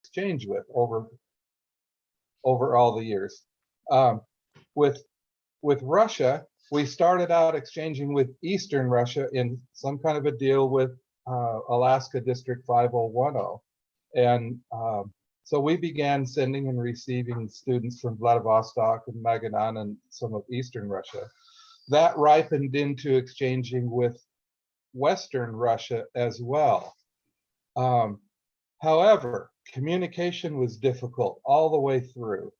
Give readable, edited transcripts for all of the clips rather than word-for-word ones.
exchange with over all the years. With Russia, we started out exchanging with Eastern Russia in some kind of a deal with Alaska District 5010. And so we began sending and receiving students from Vladivostok and Magadan and some of Eastern Russia. That ripened into exchanging with Western Russia as well. However, communication was difficult all the way through.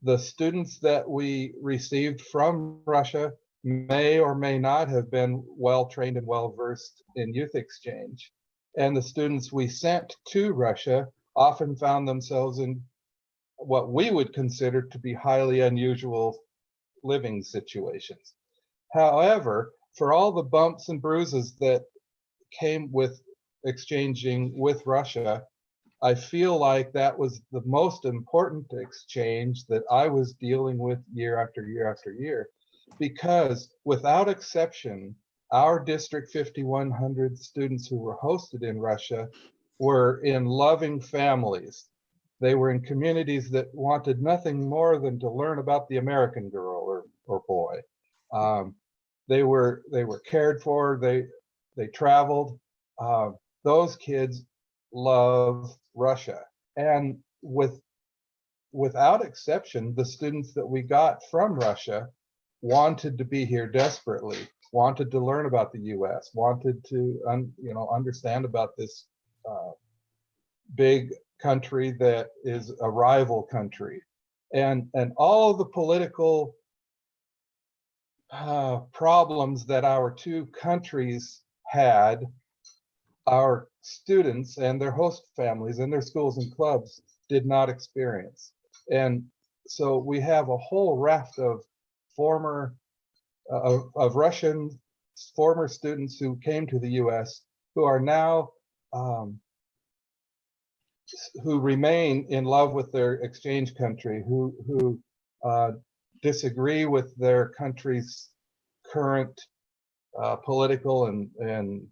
The students that we received from Russia may or may not have been well trained and well versed in youth exchange. And the students we sent to Russia often found themselves in what we would consider to be highly unusual living situations. However, for all the bumps and bruises that came with exchanging with Russia, I feel like that was the most important exchange that I was dealing with year after year after year, because without exception, our District 5100 students who were hosted in Russia were in loving families. They were in communities that wanted nothing more than to learn about the American girl or boy. They were cared for. They traveled. Those kids love Russia, and without exception, the students that we got from Russia wanted to be here desperately, wanted to learn about the U.S., wanted to understand about this big country that is a rival country, and all of the political problems that our two countries had, our students and their host families and their schools and clubs did not experience. And so we have a whole raft of Russian former students who came to the U.S. who are now who remain in love with their exchange country, who disagree with their country's current political and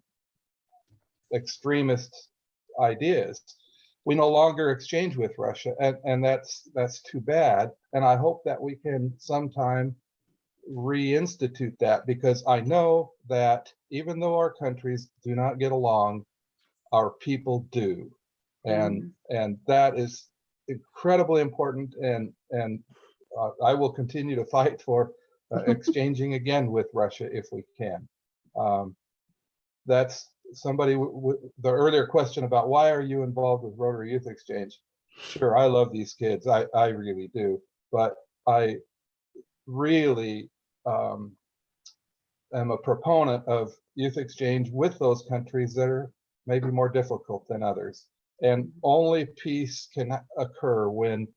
extremist ideas. We no longer exchange with Russia, and that's too bad. And I hope that we can sometime reinstitute that, because I know that even though our countries do not get along, our people do, and that is incredibly important. And I will continue to fight for exchanging again with Russia if we can. That's somebody, the earlier question about why are you involved with Rotary Youth Exchange? Sure, I love these kids, I really do, but I really am a proponent of youth exchange with those countries that are maybe more difficult than others. And only peace can occur when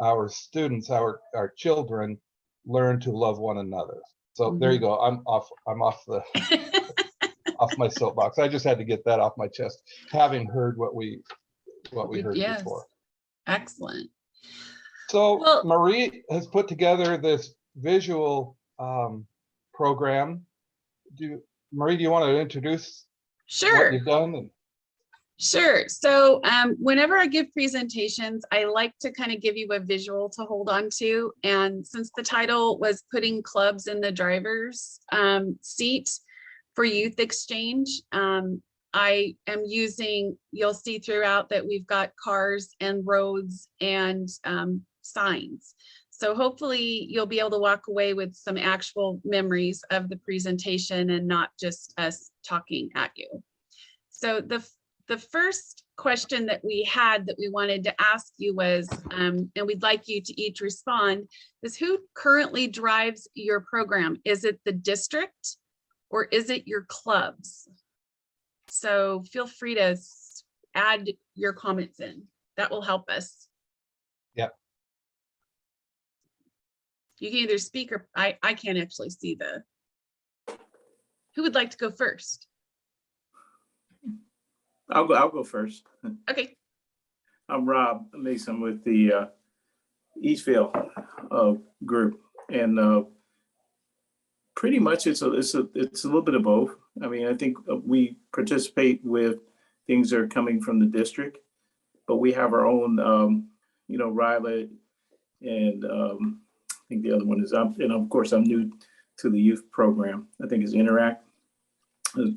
our students, our children, learn to love one another. So there you go. I'm off the off my soapbox. I just had to get that off my chest, having heard what we heard before. Excellent. So Marie has put together this visual program. Marie, do you want to introduce what you've done? Sure. So whenever I give presentations, I like to kind of give you a visual to hold on to. And since the title was putting clubs in the driver's seat for youth exchange, I am using, you'll see throughout that we've got cars and roads and signs. So hopefully you'll be able to walk away with some actual memories of the presentation and not just us talking at you. So the first question that we had that we wanted to ask you was, and we'd like you to each respond, is who currently drives your program? Is it the district or is it your clubs? So feel free to add your comments in. That will help us. Yep. You can either speak or I can't actually see who would like to go first? I'll go first. Okay. I'm Rob Mason with the Eastville group, and pretty much it's a little bit of both. I mean, I think we participate with things that are coming from the district, but we have our own, Ryla, and I think the other one is up. And of course, I'm new to the youth program. I think it's Interact.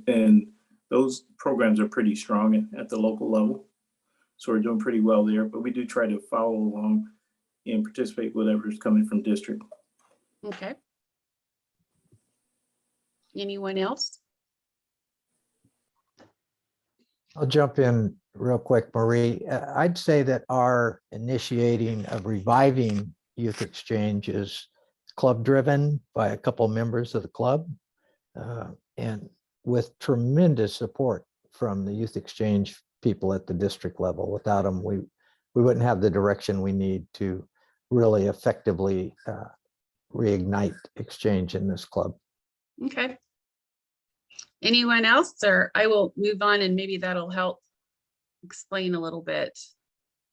And those programs are pretty strong at the local level. So we're doing pretty well there, but we do try to follow along and participate with whatever's coming from district. Okay. Anyone else? I'll jump in real quick, Marie. I'd say that our initiating of reviving youth exchange is club driven by a couple members of the club, and with tremendous support from the youth exchange people at the district level. Without them, we wouldn't have the direction we need to really effectively reignite exchange in this club. Okay. Anyone else, or I will move on and maybe that'll help explain a little bit.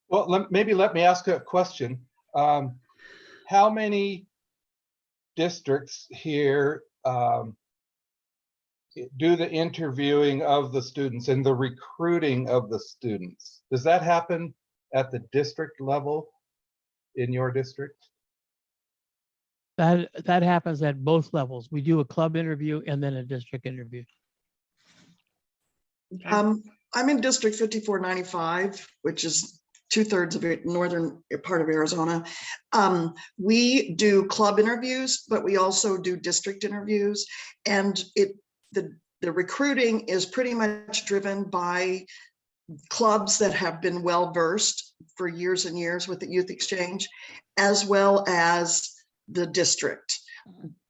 Well, let me ask a question. How many districts here do the interviewing of the students and the recruiting of the students? Does that happen at the district level in your district? That happens at both levels. We do a club interview and then a district interview. Okay. I'm in District 5495, which is 2/3 of it, northern part of Arizona. We do club interviews, but we also do district interviews, and the recruiting is pretty much driven by clubs that have been well versed for years and years with the youth exchange, as well as the district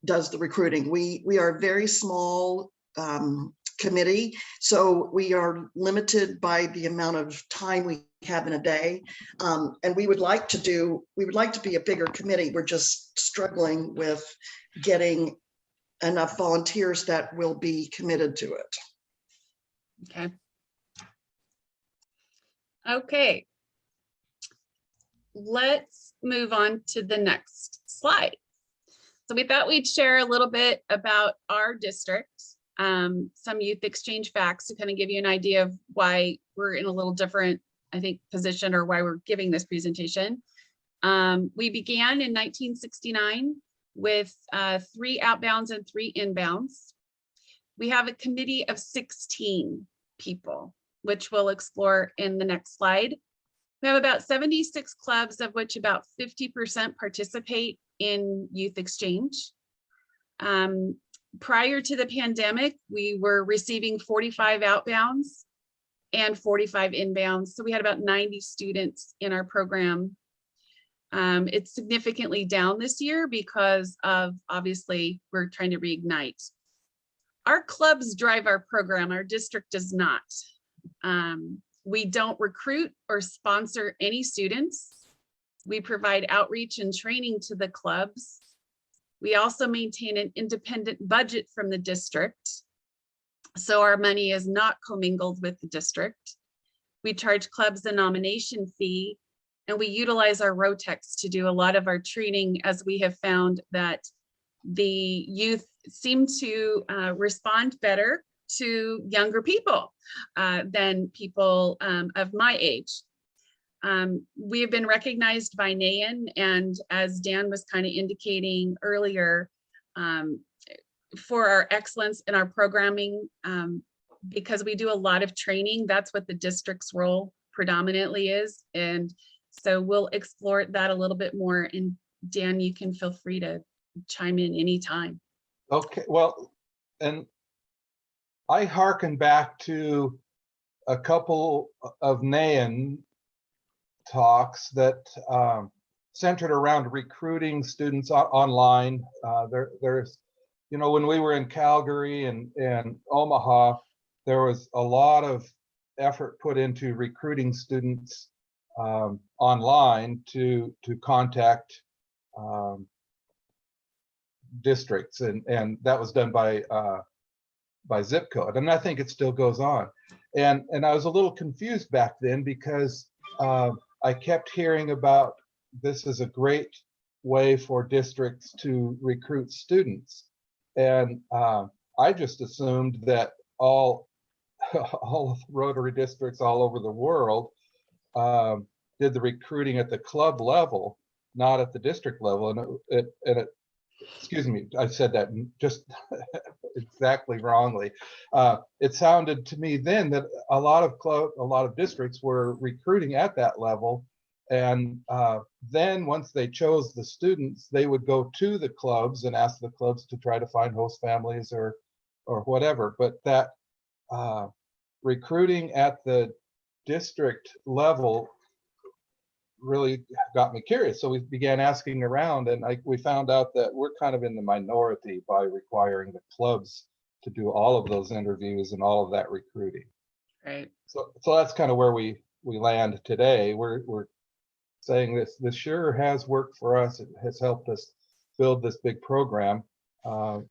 does the recruiting. We are a very small committee, so we are limited by the amount of time we have in a day, and we would like to be a bigger committee. We're just struggling with getting enough volunteers that will be committed to it. Okay. Okay. Let's move on to the next slide. So we thought we'd share a little bit about our district, some youth exchange facts to kind of give you an idea of why we're in a little different, I think, position, or why we're giving this presentation. We began in 1969 with 3 outbounds and 3 inbounds. We have a committee of 16 people, which we'll explore in the next slide. We have about 76 clubs, of which about 50% participate in youth exchange. Prior to the pandemic, we were receiving 45 outbounds and 45 inbounds. So we had about 90 students in our program. It's significantly down this year because of, obviously, we're trying to reignite. Our clubs drive our program, our district does not. We don't recruit or sponsor any students. We provide outreach and training to the clubs. We also maintain an independent budget from the district, so our money is not commingled with the district. We charge clubs a nomination fee, and we utilize our Rotex to do a lot of our training, as we have found that the youth seem to respond better to younger people than people of my age. We have been recognized by NAN, and as Dan was kind of indicating earlier, for our excellence in our programming, because we do a lot of training. That's what the district's role predominantly is. And so we'll explore that a little bit more. And Dan, you can feel free to chime in anytime. Okay, well, and I hearken back to a couple of NAN talks that centered around recruiting students online. There's, you know, when we were in Calgary and Omaha, there was a lot of effort put into recruiting students online to contact districts, and that was done by zip code, and I think it still goes on. And I was a little confused back then because I kept hearing about this is a great way for districts to recruit students, and I just assumed that all Rotary districts all over the world did the recruiting at the club level, not at the district level. And it excuse me, I said that just exactly wrongly. It sounded to me then that a lot of districts were recruiting at that level. And then once they chose the students, they would go to the clubs and ask the clubs to try to find host families or whatever. But that recruiting at the district level really got me curious. So we began asking around, and we found out that we're kind of in the minority by requiring the clubs to do all of those interviews and all of that recruiting. Right. So that's kind of where we land today. We're saying this sure has worked for us. It has helped us build this big program.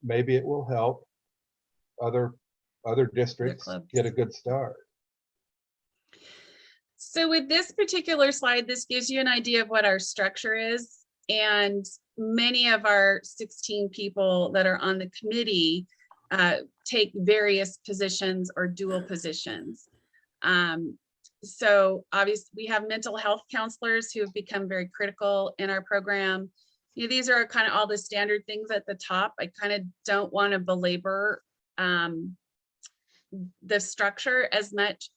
Maybe it will help other districts get a good start. So with this particular slide, this gives you an idea of what our structure is. And many of our 16 people that are on the committee take various positions or dual positions. So obviously we have mental health counselors who have become very critical in our program. You know, these are kind of all the standard things at the top. I kind of don't want to belabor the structure as much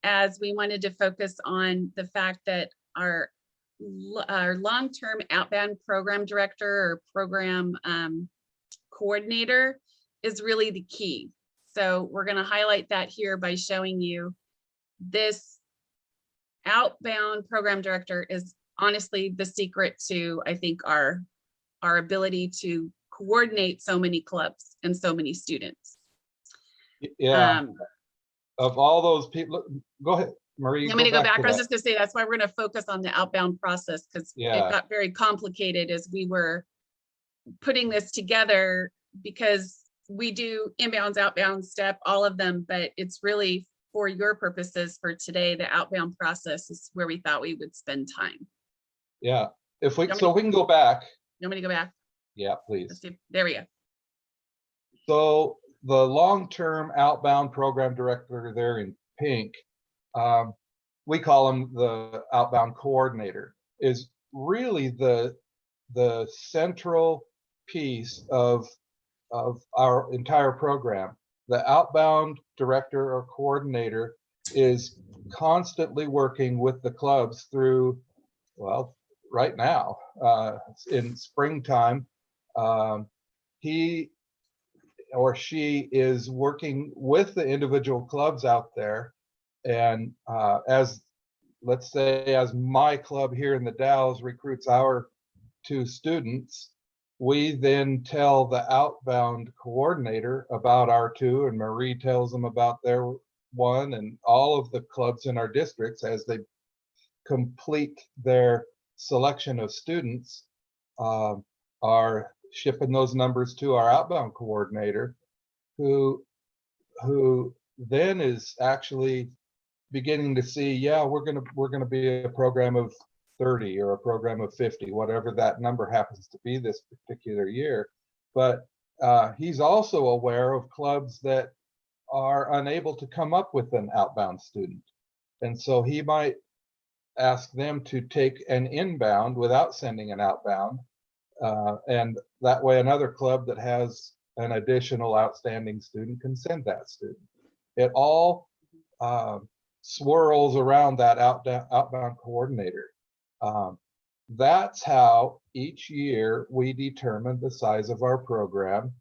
as we wanted to focus on the fact that our long-term outbound program director or program coordinator is really the key. So we're going to highlight that here by showing you this outbound program director is honestly the secret to, I think, our ability to coordinate so many clubs and so many students. Yeah. Of all those people, go ahead, Marie. I'm going to go back. I was just going to say that's why we're going to focus on the outbound process, because it got very complicated as we were putting this together, because we do inbounds, outbound step, all of them, but it's really for your purposes for today. The outbound process is where we thought we would spend time. Yeah. If we can go back. You want me to go back? Yeah, please. Let's see. There we go. So the long-term outbound program director there in pink, we call him the outbound coordinator, is really the central piece of our entire program. The outbound director or coordinator is constantly working with the clubs through, well, right now, in springtime, he or she is working with the individual clubs out there. And let's say, as my club here in the Dalles recruits our 2 students, we then tell the outbound coordinator about our 2, and Marie tells them about their 1, and all of the clubs in our districts, as they complete their selection of students, are shipping those numbers to our outbound coordinator, who then is actually beginning to see, yeah, we're gonna be a program of 30 or a program of 50, whatever that number happens to be this particular year. But he's also aware of clubs that are unable to come up with an outbound student, and so he might ask them to take an inbound without sending an outbound. And that way another club that has an additional outstanding student can send that student. It all swirls around that outbound coordinator. That's how each year we determine the size of our program.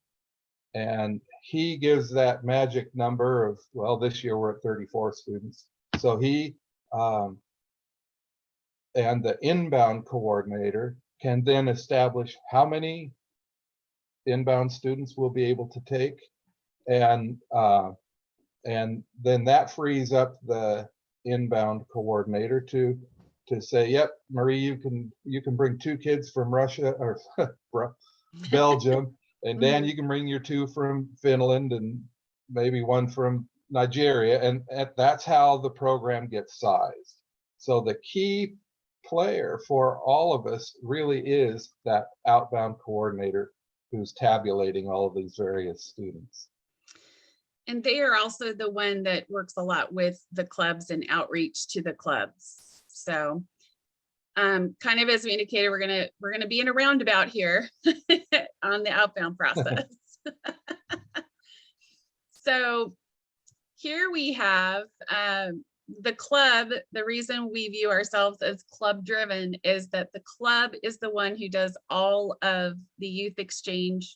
And he gives that magic number of, well, this year we're at 34 students. So he and the inbound coordinator can then establish how many inbound students we'll be able to take, and then that frees up the inbound coordinator to say, yep, Marie, you can bring 2 kids from Russia or Belgium, and Dan, you can bring your 2 from Finland, and maybe 1 from Nigeria, and that's how the program gets sized. So the key player for all of us really is that outbound coordinator who's tabulating all of these various students. And they are also the one that works a lot with the clubs and outreach to the clubs. So kind of as we indicated, we're gonna be in a roundabout here on the outbound process. So here we have the club. The reason we view ourselves as club driven is that the club is the one who does all of the youth exchange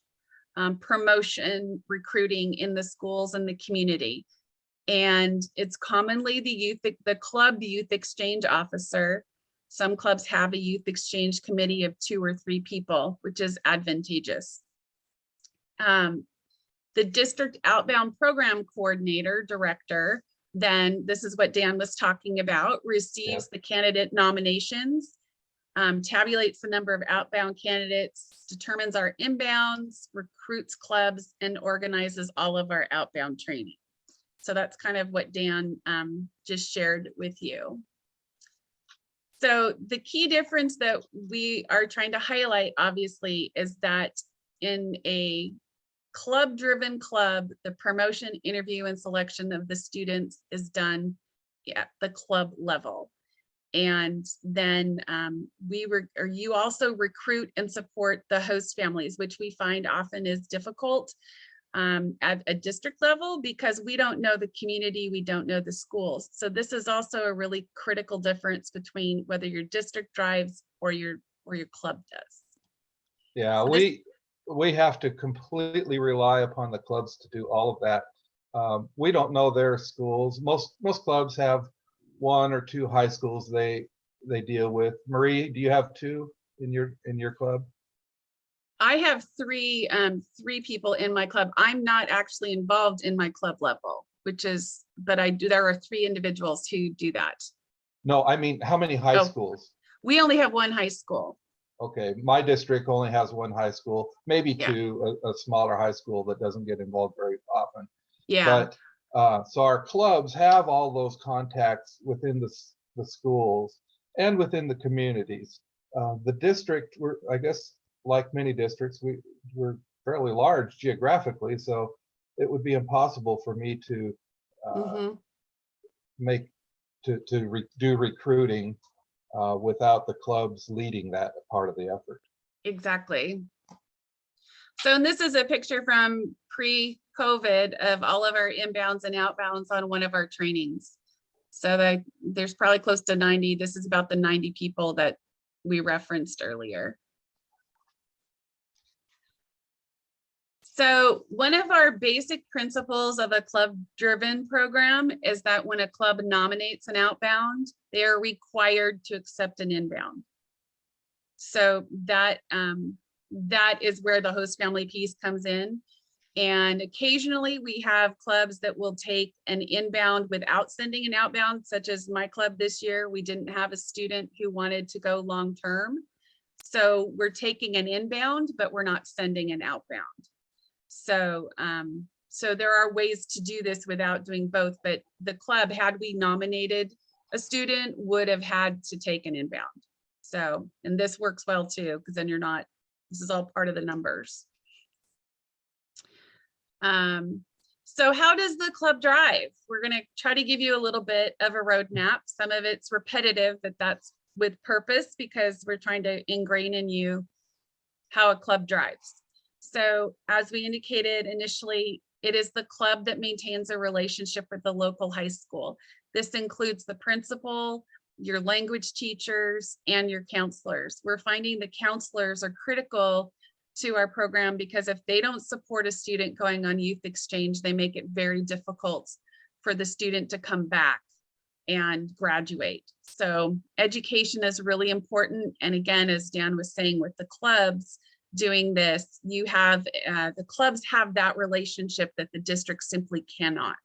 promotion, recruiting in the schools and the community. And it's commonly the club youth exchange officer. Some clubs have a youth exchange committee of 2 or 3 people, which is advantageous. The district outbound program coordinator director, then this is what Dan was talking about, receives the candidate nominations, tabulates the number of outbound candidates, determines our inbounds, recruits clubs, and organizes all of our outbound training. So that's kind of what Dan just shared with you. So the key difference that we are trying to highlight, obviously, is that in a club-driven club, the promotion, interview, and selection of the students is done at the club level. And then you also recruit and support the host families, which we find often is difficult at a district level because we don't know the community, we don't know the schools. So this is also a really critical difference between whether your district drives or your club does. Yeah, So we have to completely rely upon the clubs to do all of that. We don't know their schools. Most clubs have 1 or 2 high schools they deal with. Marie, do you have 2 in your club? I have 3 people in my club. I'm not actually involved in my club level, but I do. There are 3 individuals who do that. No, I mean, how many high schools? We only have 1 high school. Okay, my district only has 1 high school, maybe 2, a smaller high school that doesn't get involved very often. Yeah. But so our clubs have all those contacts within the schools and within the communities. The district, I guess, like many districts, we're fairly large geographically, so it would be impossible for me to do recruiting without the clubs leading that part of the effort. Exactly. So, and this is a picture from pre-COVID of all of our inbounds and outbounds on one of our trainings. So there's probably close to 90. This is about the 90 people that we referenced earlier. So one of our basic principles of a club-driven program is that when a club nominates an outbound, they are required to accept an inbound. So that is where the host family piece comes in. And occasionally we have clubs that will take an inbound without sending an outbound, such as my club this year. We didn't have a student who wanted to go long-term. So we're taking an inbound, but we're not sending an outbound. So, so there are ways to do this without doing both, but the club, had we nominated a student, would have had to take an inbound. So, and this works well too, because then this is all part of the numbers. So how does the club drive? We're going to try to give you a little bit of a roadmap. Some of it's repetitive, but that's with purpose because we're trying to ingrain in you how a club drives. So as we indicated initially, it is the club that maintains a relationship with the local high school. This includes the principal, your language teachers, and your counselors. We're finding the counselors are critical to our program because if they don't support a student going on youth exchange, they make it very difficult for the student to come back and graduate. So education is really important. And again, as Dan was saying, with the clubs doing this, you have the clubs have that relationship that the district simply cannot.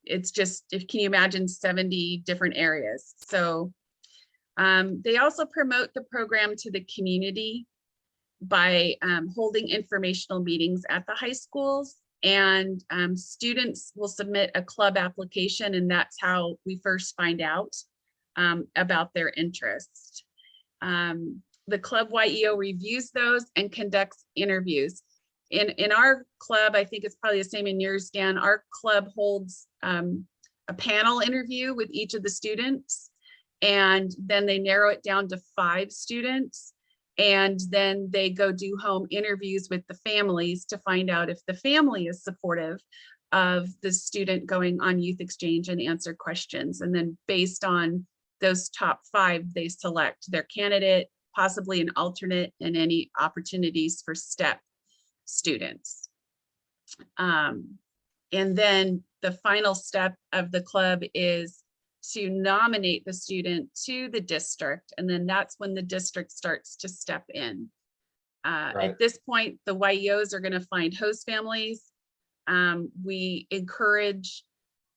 It's just, can you imagine 70 different areas? So they also promote the program to the community by holding informational meetings at the high schools, and students will submit a club application, and that's how we first find out about their interest. The club YEO reviews those and conducts interviews. In our club, I think it's probably the same in yours, Dan, our club holds a panel interview with each of the students. and then they narrow it down to 5 students. And then they go do home interviews with the families to find out if the family is supportive of the student going on youth exchange and answer questions. And then based on those top 5, they select their candidate, possibly an alternate, and any opportunities for STEP students. And then the final step of the club is to nominate the student to the district. And then that's when the district starts to step in. Right. At this point, the YEOs are going to find host families. We encourage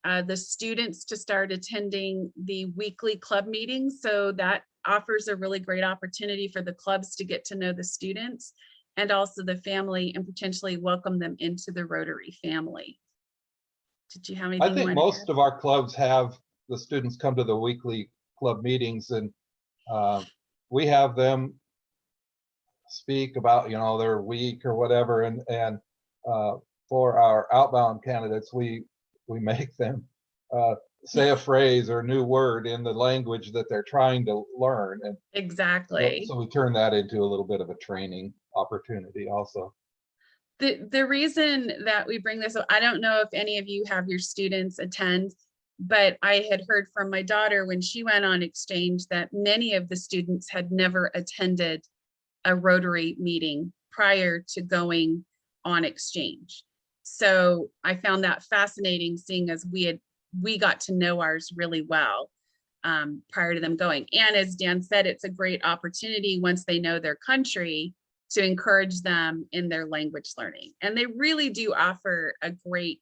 the students to start attending the weekly club meetings. So that offers a really great opportunity for the clubs to get to know the students and also the family and potentially welcome them into the Rotary family. Did you have anything? I think most of our clubs have the students come to the weekly club meetings, and we have them speak about, you know, their week or whatever. And for our outbound candidates, we make them say a phrase or a new word in the language that they're trying to learn. And exactly. so we turn that into a little bit of a training opportunity also. The reason that we bring this up, I don't know if any of you have your students attend, but I had heard from my daughter when she went on exchange that many of the students had never attended a Rotary meeting prior to going on exchange. So I found that fascinating, seeing as we got to know ours really well prior to them going. And as Dan said, it's a great opportunity once they know their country to encourage them in their language learning. And they really do offer a great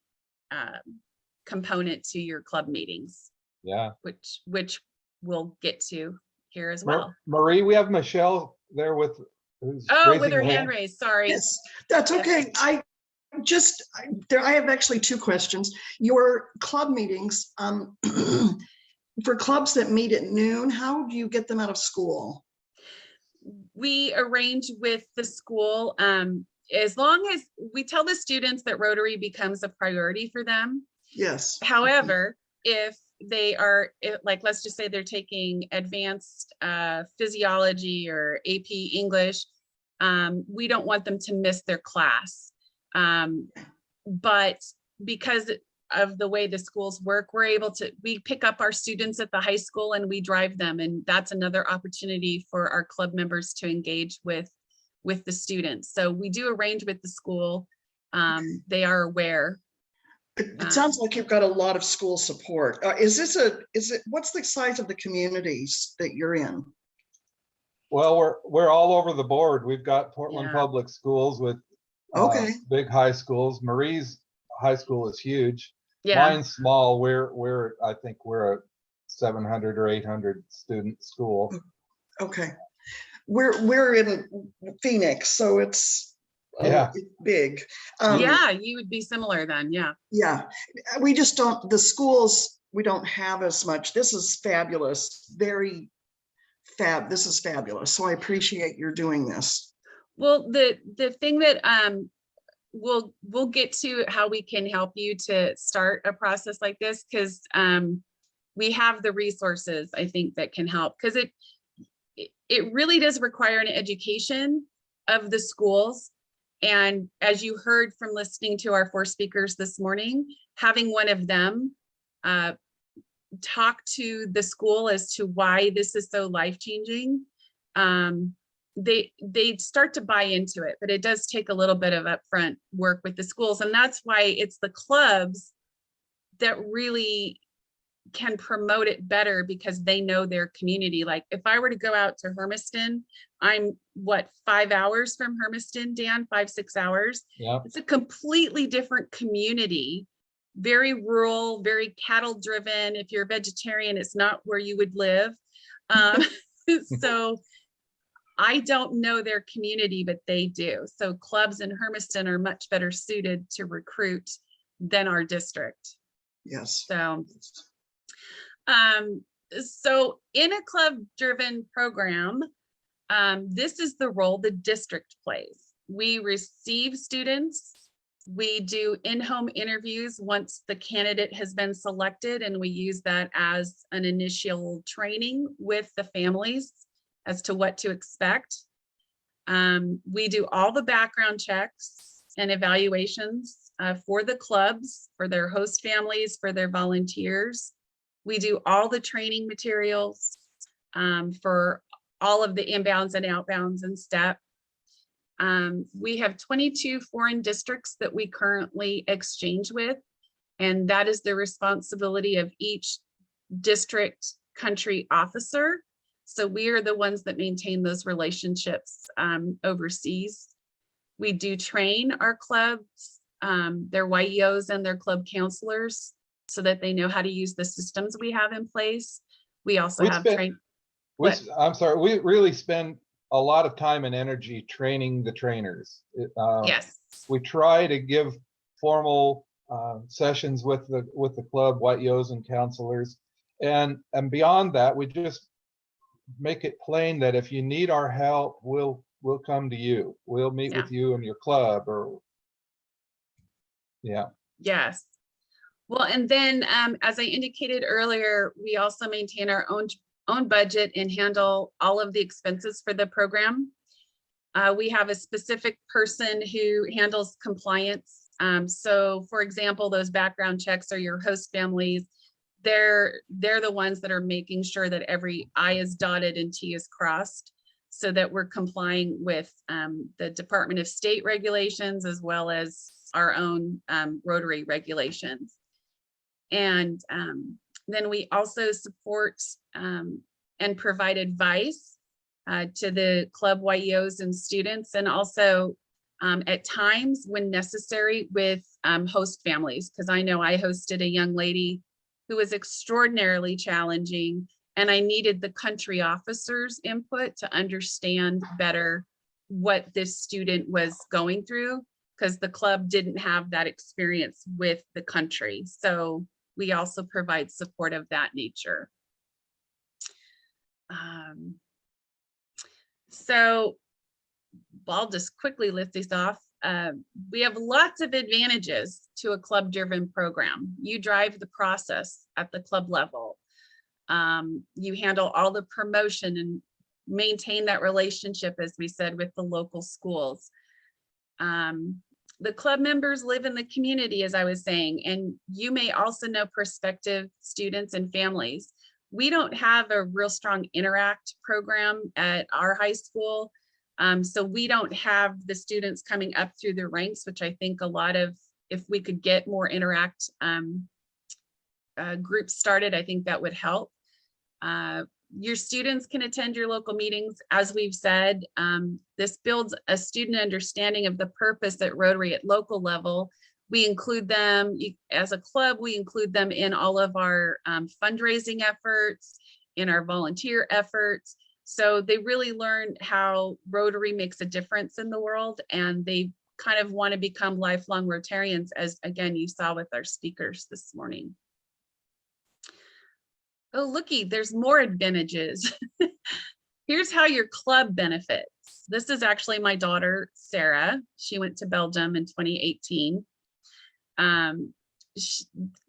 component to your club meetings. Yeah. Which we'll get to here as well. Marie, we have Michelle there with with her hand raised. Sorry. Yes, that's okay. I have actually 2 questions. Your club meetings, for clubs that meet at noon, how do you get them out of school? We arrange with the school, as long as we tell the students that Rotary becomes a priority for them. Yes. However, if they are, like, let's just say they're taking advanced physiology or AP English, we don't want them to miss their class. But because of the way the schools work, we pick up our students at the high school and we drive them. And that's another opportunity for our club members to engage with the students. So we do arrange with the school. They are aware. It sounds like you've got a lot of school support. What's the size of the communities that you're in? Well, we're all over the board. We've got Portland Yeah. Public Schools with Okay. big high schools. Marie's high school is huge. Yeah. Mine's small. I think we're a 700 or 800 student school. Okay. We're in Phoenix, so it's big. Yeah, you would be similar then. Yeah. Yeah, we just don't, the schools, we don't have as much. This is fabulous. This is fabulous. So I appreciate your doing this. Well, the thing that we'll get to how we can help you to start a process like this, because we have the resources, I think, that can help, because it really does require an education of the schools. And as you heard from listening to our 4 speakers this morning, having one of them talk to the school as to why this is so life-changing, they start to buy into it, but it does take a little bit of upfront work with the schools. And that's why it's the clubs that really can promote it better, because they know their community. Like if I were to go out to Hermiston, I'm 5 hours from Hermiston, Dan, 5-6 hours. Yeah. It's a completely different community, very rural, very cattle driven. If you're a vegetarian, it's not where you would live. So I don't know their community, but they do. So clubs in Hermiston are much better suited to recruit than our district. Yes. So in a club-driven program, this is the role the district plays. We receive students, We do in-home interviews once the candidate has been selected, and we use that as an initial training with the families as to what to expect. We do all the background checks and evaluations for the clubs, for their host families, for their volunteers. We do all the training materials for all of the inbounds and outbounds and STEP. We have 22 foreign districts that we currently exchange with, and that is the responsibility of each district country officer. So we are the ones that maintain those relationships overseas. We do train our clubs, their YEOs and their club counselors, so that they know how to use the systems we have in place. We also have trained. I'm sorry, we really spend a lot of time and energy training the trainers. Yes. We try to give formal sessions with the club YEOs and counselors, and beyond that, we just make it plain that if you need our help, we'll come to you. We'll meet with you in your club, or Yes. Well, and then as I indicated earlier, we also maintain our own budget and handle all of the expenses for the program. We have a specific person who handles compliance. So for example, those background checks are your host families. They're the ones that are making sure that every I is dotted and T is crossed, so that we're complying with the Department of State regulations as well as our own Rotary regulations. And then we also support and provide advice to the club YEOs and students, and also at times when necessary with host families, because I know I hosted a young lady who was extraordinarily challenging, and I needed the country officer's input to understand better what this student was going through, because the club didn't have that experience with the country. So we also provide support of that nature. So I'll just quickly list these off. We have lots of advantages to a club-driven program. You drive the process at the club level. You handle all the promotion and maintain that relationship, as we said, with the local schools. The club members live in the community, as I was saying, and you may also know prospective students and families. We don't have a real strong Interact program at our high school. So we don't have the students coming up through the ranks, which I think a lot of, if we could get more Interact groups started, I think that would help. Your students can attend your local meetings. As we've said, this builds a student understanding of the purpose at Rotary at local level. We include them as a club, we include them in all of our fundraising efforts, in our volunteer efforts. So they really learn how Rotary makes a difference in the world, and they kind of want to become lifelong Rotarians, as again, you saw with our speakers this morning. Oh, looky, there's more advantages. Here's how your club benefits. This is actually my daughter, Sarah. She went to Belgium in 2018.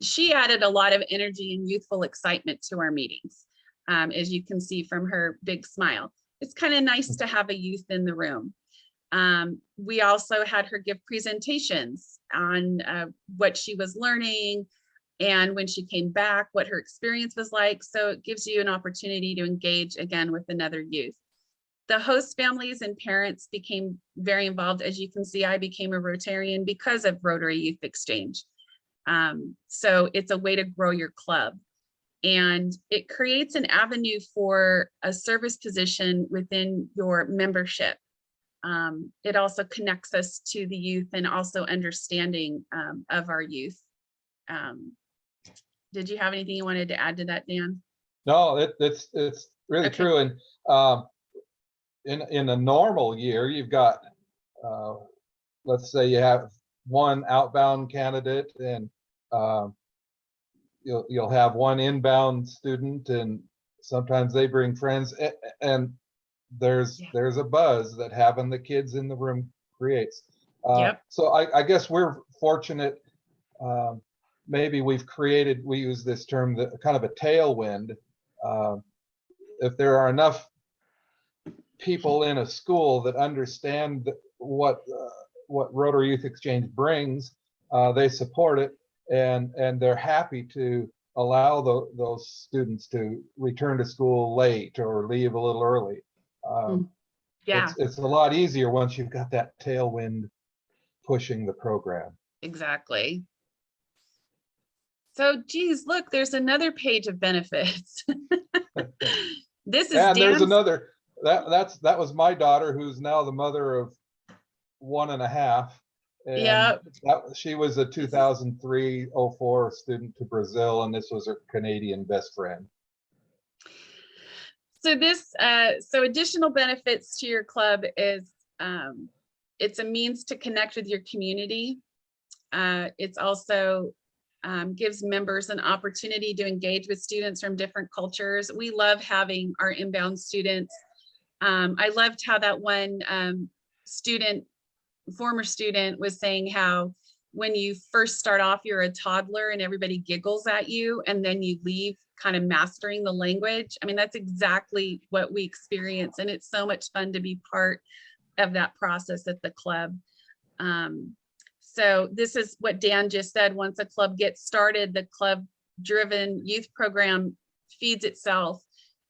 She added a lot of energy and youthful excitement to our meetings, as you can see from her big smile. It's kind of nice to have a youth in the room. We also had her give presentations on what she was learning, and when she came back, what her experience was like. So it gives you an opportunity to engage again with another youth. The host families and parents became very involved. As you can see, I became a Rotarian because of Rotary Youth Exchange. So it's a way to grow your club. And it creates an avenue for a service position within your membership. It also connects us to the youth and also understanding of our youth. Did you have anything you wanted to add to that, Dan? No, it's really true. And in a normal year, you've got, let's say you have one outbound candidate, and you'll have one inbound student, and sometimes they bring friends, and there's a buzz that having the kids in the room creates. Yep. So I guess we're fortunate. Maybe we use this term, kind of a tailwind. If there are enough people in a school that understand what Rotary Youth Exchange brings, they support it, and they're happy to allow those students to return to school late or leave a little early. Yeah, it's a lot easier once you've got that tailwind pushing the program. exactly. So, geez, look, there's another page of benefits. This is And there's Dan's. another, that was my daughter, who's now the mother of 1.5. And Yeah. she was a 2003-04 student to Brazil, and this was her Canadian best friend. So this, so additional benefits to your club is, it's a means to connect with your community. It's also gives members an opportunity to engage with students from different cultures. We love having our inbound students. I loved how that one former student was saying how when you first start off, you're a toddler and everybody giggles at you, and then you leave kind of mastering the language. I mean, that's exactly what we experience, and it's so much fun to be part of that process at the club. So this is what Dan just said. Once a club gets started, the club-driven youth program feeds itself.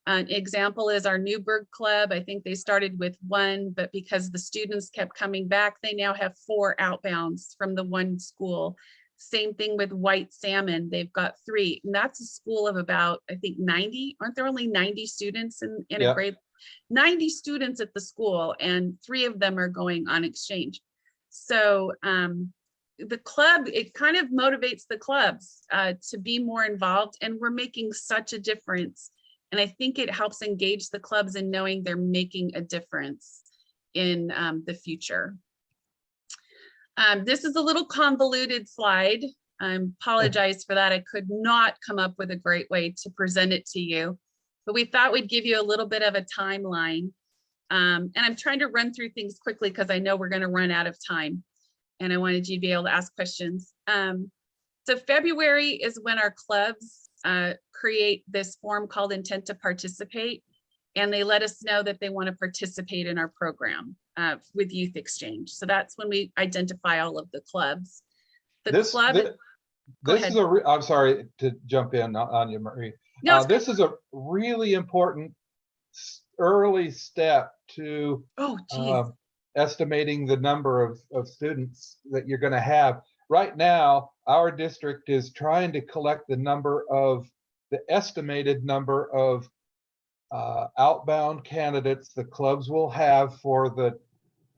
An example is our Newburgh Club. I think they started with 1, but because the students kept coming back, they now have 4 outbounds from the one school. Same thing with White Salmon. They've got 3, and that's a school of about, I think 90. Aren't there only 90 students in a grade? 90 students at the school, and 3 of them are going on exchange. So the club, it kind of motivates the clubs to be more involved, and we're making such a difference. And I think it helps engage the clubs in knowing they're making a difference in the future. This is a little convoluted slide. I apologize for that. I could not come up with a great way to present it to you, but we thought we'd give you a little bit of a timeline. And I'm trying to run through things quickly because I know we're going to run out of time, and I wanted you to be able to ask questions. So February is when our clubs create this form called Intent to Participate, and they let us know that they want to participate in our program with Youth Exchange. So that's when we identify all of the clubs. I'm sorry to jump in on you, Marie. No, this is a really important early step to estimating the number of students that you're going to have. Right now, our district is trying to collect the estimated number of outbound candidates the clubs will have for the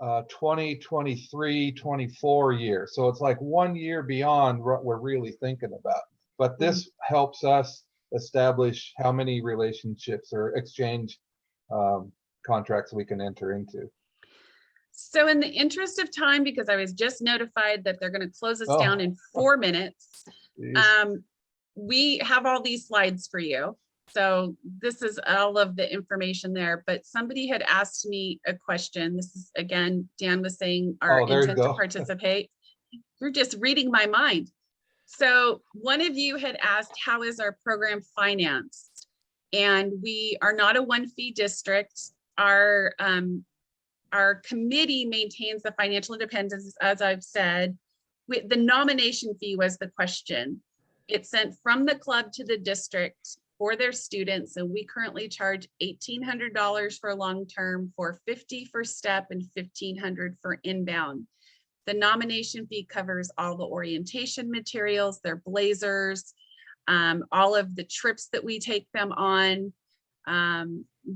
2023-24 year. So it's like 1 year beyond what we're really thinking about. But this helps us establish how many relationships or exchange contracts we can enter into. So in the interest of time, because I was just notified that they're going to close us down in 4 minutes, we have all these slides for you. So this is all of the information there, but somebody had asked me a question. This is, again, Dan was saying our intent to participate. You're just reading my mind. So one of you had asked, how is our program financed? And we are not a one-fee district. Our committee maintains the financial independence, as I've said. The nomination fee was the question. It's sent from the club to the district for their students. And we currently charge $1,800 for long-term, $450 for step, and $1,500 for inbound. The nomination fee covers all the orientation materials, their blazers, all of the trips that we take them on,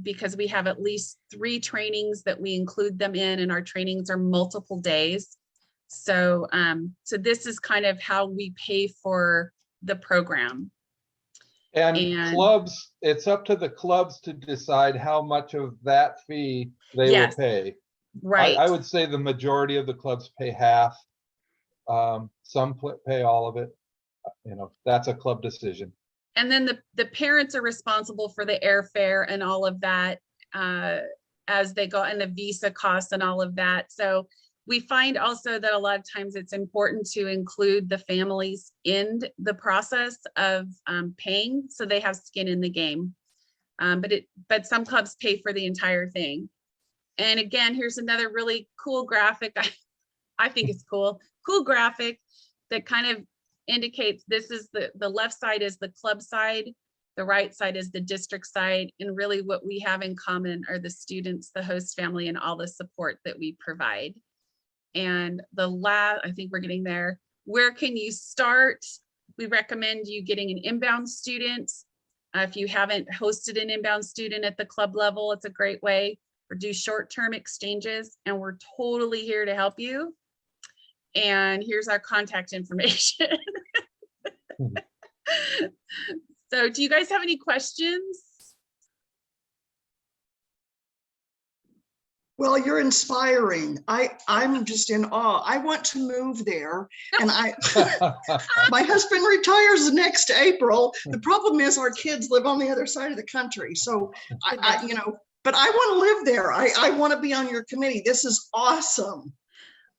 because we have at least 3 trainings that we include them in, and our trainings are multiple days. So, so this is kind of how we pay for the program. And clubs, it's up to the clubs to decide how much of that fee they will pay. Right. I would say the majority of the clubs pay half. Some pay all of it. You know, that's a club decision. And then the parents are responsible for the airfare and all of that as they go, and the visa costs and all of that. So We find also that a lot of times it's important to include the families in the process of paying, so they have skin in the game. But some clubs pay for the entire thing. And again, here's another really cool graphic. I think it's cool graphic that kind of indicates this is the left side is the club side, the right side is the district side, and really what we have in common are the students, the host family, and all the support that we provide. And I think we're getting there. Where can you start? We recommend you getting an inbound student. If you haven't hosted an inbound student at the club level, it's a great way. Or do short-term exchanges, and we're totally here to help you. And here's our contact information. So do you guys have any questions? Well, you're inspiring. I'm just in awe. I want to move there, and my husband retires next April. The problem is our kids live on the other side of the country. So but I want to live there. I want to be on your committee. This is awesome.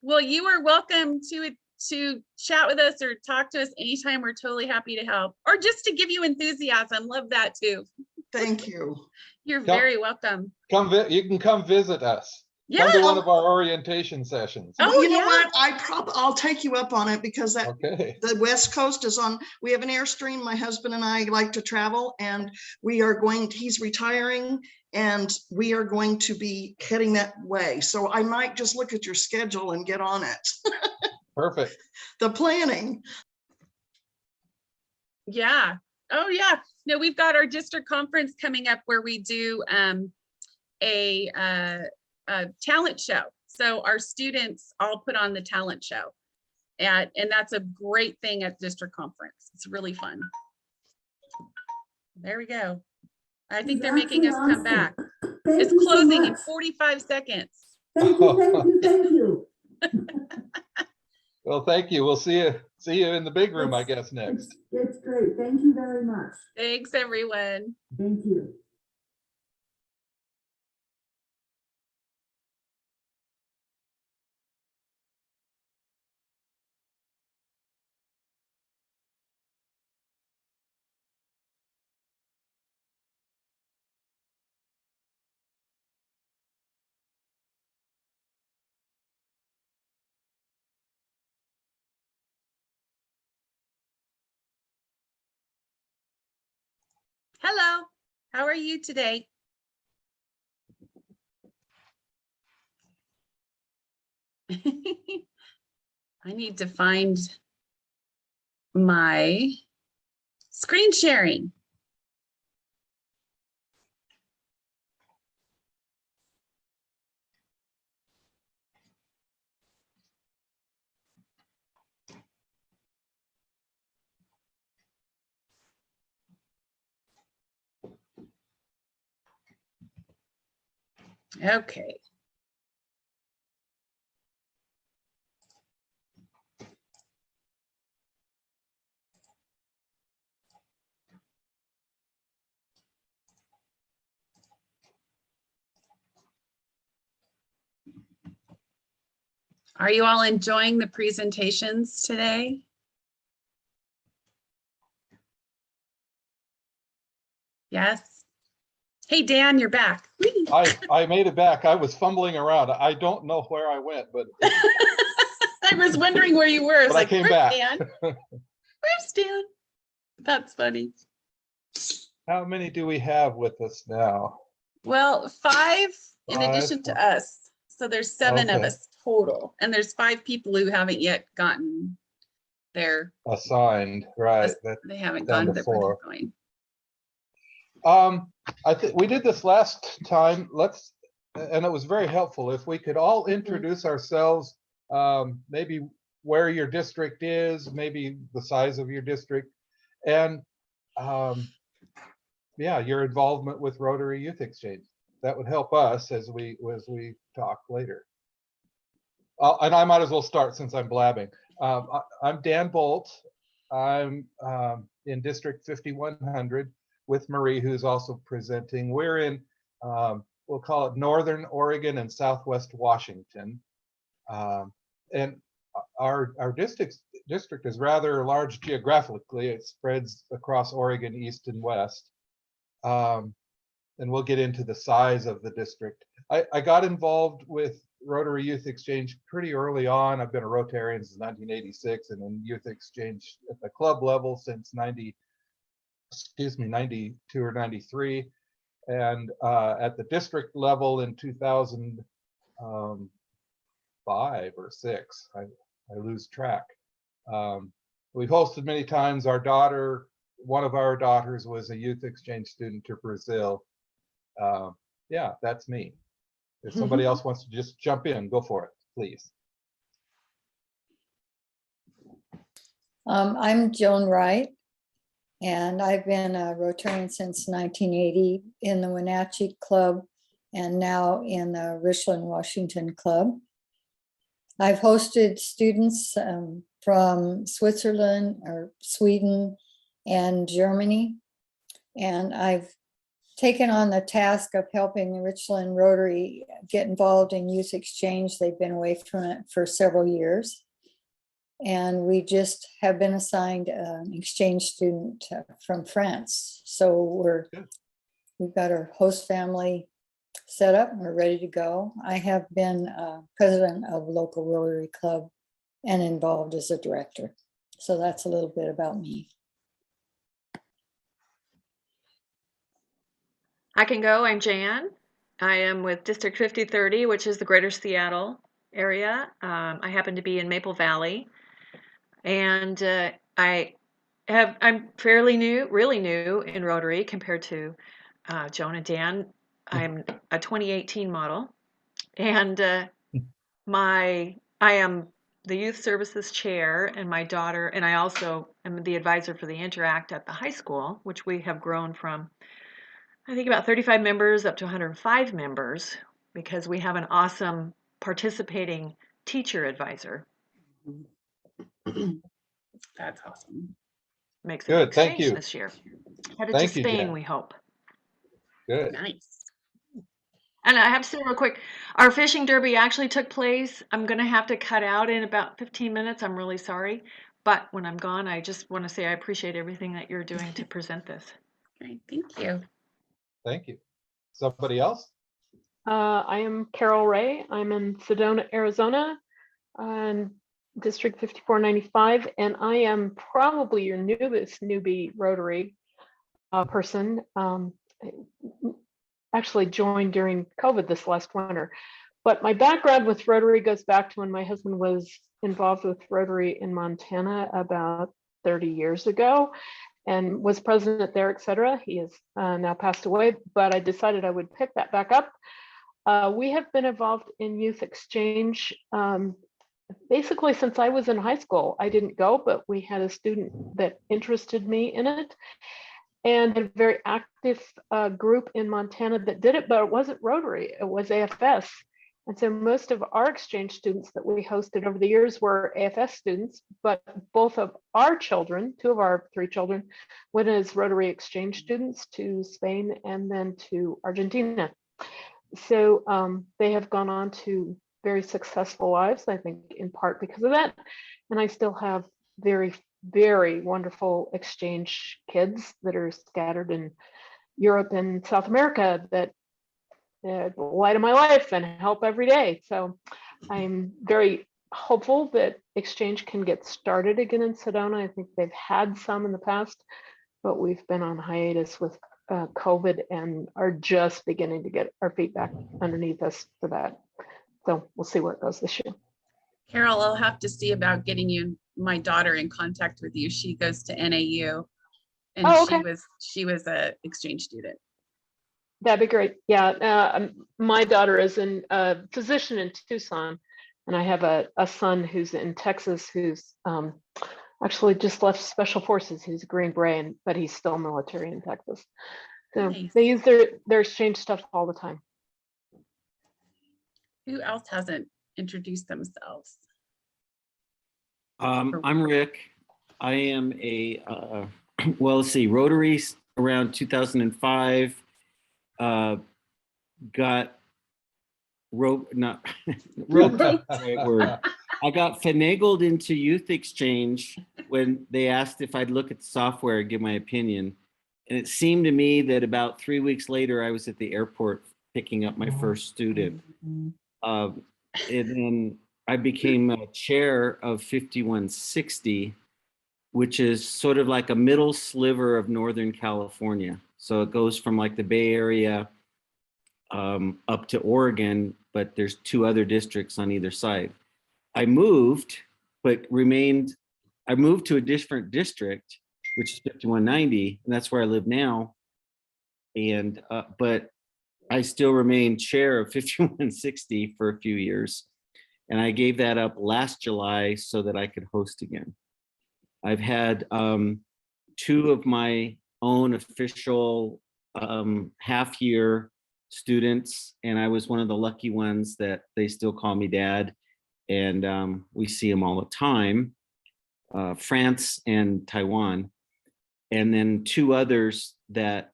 Well, you are welcome to chat with us or talk to us anytime. We're totally happy to help, or just to give you enthusiasm. Love that too. Thank you. You're very welcome. You can come visit us. Yeah. Come to one of our orientation sessions. Well, you know what? I'll take you up on it, because the West Coast is on. We have an Airstream. My husband and I like to travel, and he's retiring, and we are going to be heading that way. So I might just look at your schedule and get on it. Perfect. The planning. Yeah. Oh yeah. No, we've got our district conference coming up where we do a talent show. So our students all put on the talent show, and that's a great thing at district conference. It's really fun. There we go. I think they're making us come back. It's closing in 45 seconds. Thank you. Well, thank you. We'll see you in the big room, I guess, next. It's great. Thank you very much. Thanks, everyone. Thank you. Hello, how are you today? I need to find my screen sharing. Okay. Are you all enjoying the presentations today? Yes. Hey, Dan, you're back. I made it back. I was fumbling around. I don't know where I went, but I was wondering where you were. I was like, I came where's back. Dan? Where's Dan? That's funny. How many do we have with us now? Well, 5 in addition to us. So there's 7 of us total. And there's 5 people who haven't yet gotten their assigned, right? They haven't gone to their where they're going. I think we did this last time. And it was very helpful. If we could all introduce ourselves, maybe where your district is, maybe the size of your district, and yeah, your involvement with Rotary Youth Exchange. That would help us as we talk later. And I might as well start since I'm blabbing. I'm Dan Boldt. I'm in District 5100 with Marie, who's also presenting. We're in, we'll call it Northern Oregon and Southwest Washington. And our district is rather large geographically. It spreads across Oregon, east and west. And we'll get into the size of the district. I got involved with Rotary Youth Exchange pretty early on. I've been a Rotarian since 1986 and in Youth Exchange at the club level since 92 or 93. And at the district level in 2005 or 6, I lose track. We've hosted many times. One of our daughters was a youth exchange student to Brazil. Yeah, that's me. If somebody else wants to just jump in, go for it, please. I'm Joan Wright, and I've been a Rotarian since 1980 in the Wenatchee Club and now in the Richland, Washington Club. I've hosted students from Switzerland or Sweden and Germany, and I've taken on the task of helping the Richland Rotary get involved in youth exchange. They've been away from it for several years. And we just have been assigned an exchange student from France. So we've got our host family set up and we're ready to go. I have been president of local Rotary Club and involved as a director. So that's a little bit about me. I can go. I'm Jan. I am with District 5030, which is the Greater Seattle area. I happen to be in Maple Valley, and I'm fairly new, really new in Rotary compared to Joan and Dan. I'm a 2018 model, and I am the youth services chair, and my daughter, and I also am the advisor for the Interact at the high school, which we have grown from, I think, about 35 members up to 105 members, because we have an awesome participating teacher advisor. That's awesome. Makes Good, an thank exchange you. this year. Headed Thank to you, Spain, Jan. we hope. Good. Nice. And I have to say real quick, our fishing derby actually took place. I'm going to have to cut out in about 15 minutes. I'm really sorry. But when I'm gone, I just want to say I appreciate everything that you're doing to present this. Great, thank you. Thank you. Somebody else? I am Carol Ray. I'm in Sedona, Arizona, and District 5495, and I am probably your newest newbie Rotary person. Actually joined during COVID this last winter. But my background with Rotary goes back to when my husband was involved with Rotary in Montana about 30 years ago and was president there, et cetera. He has now passed away, but I decided I would pick that back up. We have been involved in youth exchange basically since I was in high school. I didn't go, but we had a student that interested me in it, and a very active group in Montana that did it, but it wasn't Rotary, it was AFS. And so most of our exchange students that we hosted over the years were AFS students, but both of our children, 2 of our 3 children, went as Rotary exchange students to Spain and then to Argentina. So they have gone on to very successful lives, I think in part because of that. And I still have very, very wonderful exchange kids that are scattered in Europe and South America that the light of my life and help every day. So I'm very hopeful that exchange can get started again in Sedona. I think they've had some in the past, but we've been on hiatus with COVID and are just beginning to get our feet back underneath us for that. So we'll see where it goes this year. Carol, I'll have to see about getting my daughter in contact with you. She goes to NAU, and okay. she was a exchange student. That'd be great. Yeah, my daughter is a physician in Tucson, and I have a son who's in Texas who's actually just left Special Forces. He's a Green Beret, but he's still military in Texas. So Nice. They use their exchange stuff all the time. Who else hasn't introduced themselves? I'm Rick. I am well, let's see, Rotary around 2005. not roped is the right word. I got finagled into Youth Exchange when they asked if I'd look at the software and give my opinion. And it seemed to me that about 3 weeks later, I was at the airport picking up my first student. And then I became a chair of 5160, which is sort of like a middle sliver of Northern California. So it goes from like the Bay Area up to Oregon, but there's 2 other districts on either side. I moved, but remained, I moved to a different district, which is 5190, and that's where I live now. And, but I still remain chair of 5160 for a few years. And I gave that up last July so that I could host again. I've had 2 of my own official half-year students, and I was one of the lucky ones that they still call me dad, and we see them all the time, France and Taiwan, and then 2 others that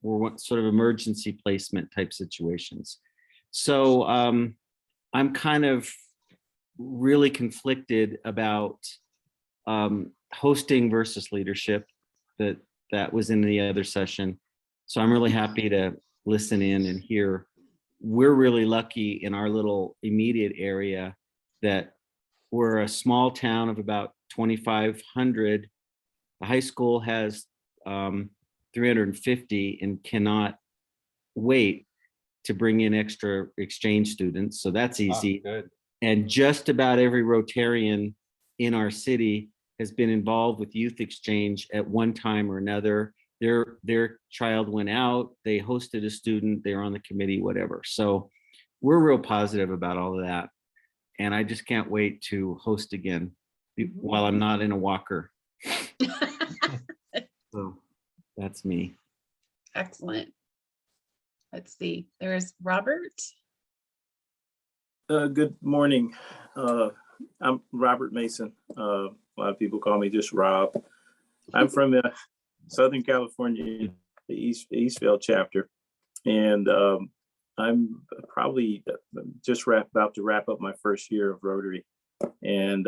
were sort of emergency placement type situations. So I'm kind of really conflicted about hosting versus leadership. That was in the other session. So I'm really happy to listen in and hear. We're really lucky in our little immediate area that we're a small town of about 2,500. The high school has 350 and cannot wait to bring in extra exchange students. So that's easy. Good. And just about every Rotarian in our city has been involved with youth exchange at one time or another. Their child went out, they hosted a student, they're on the committee, whatever. So we're real positive about all of that. And I just can't wait to host again while I'm not in a walker. So that's me. Excellent. Let's see, there's Robert. Good morning. I'm Robert Mason. A lot of people call me just Rob. I'm from Southern California, the Eastvale chapter, and I'm probably just about to wrap up my first year of Rotary, and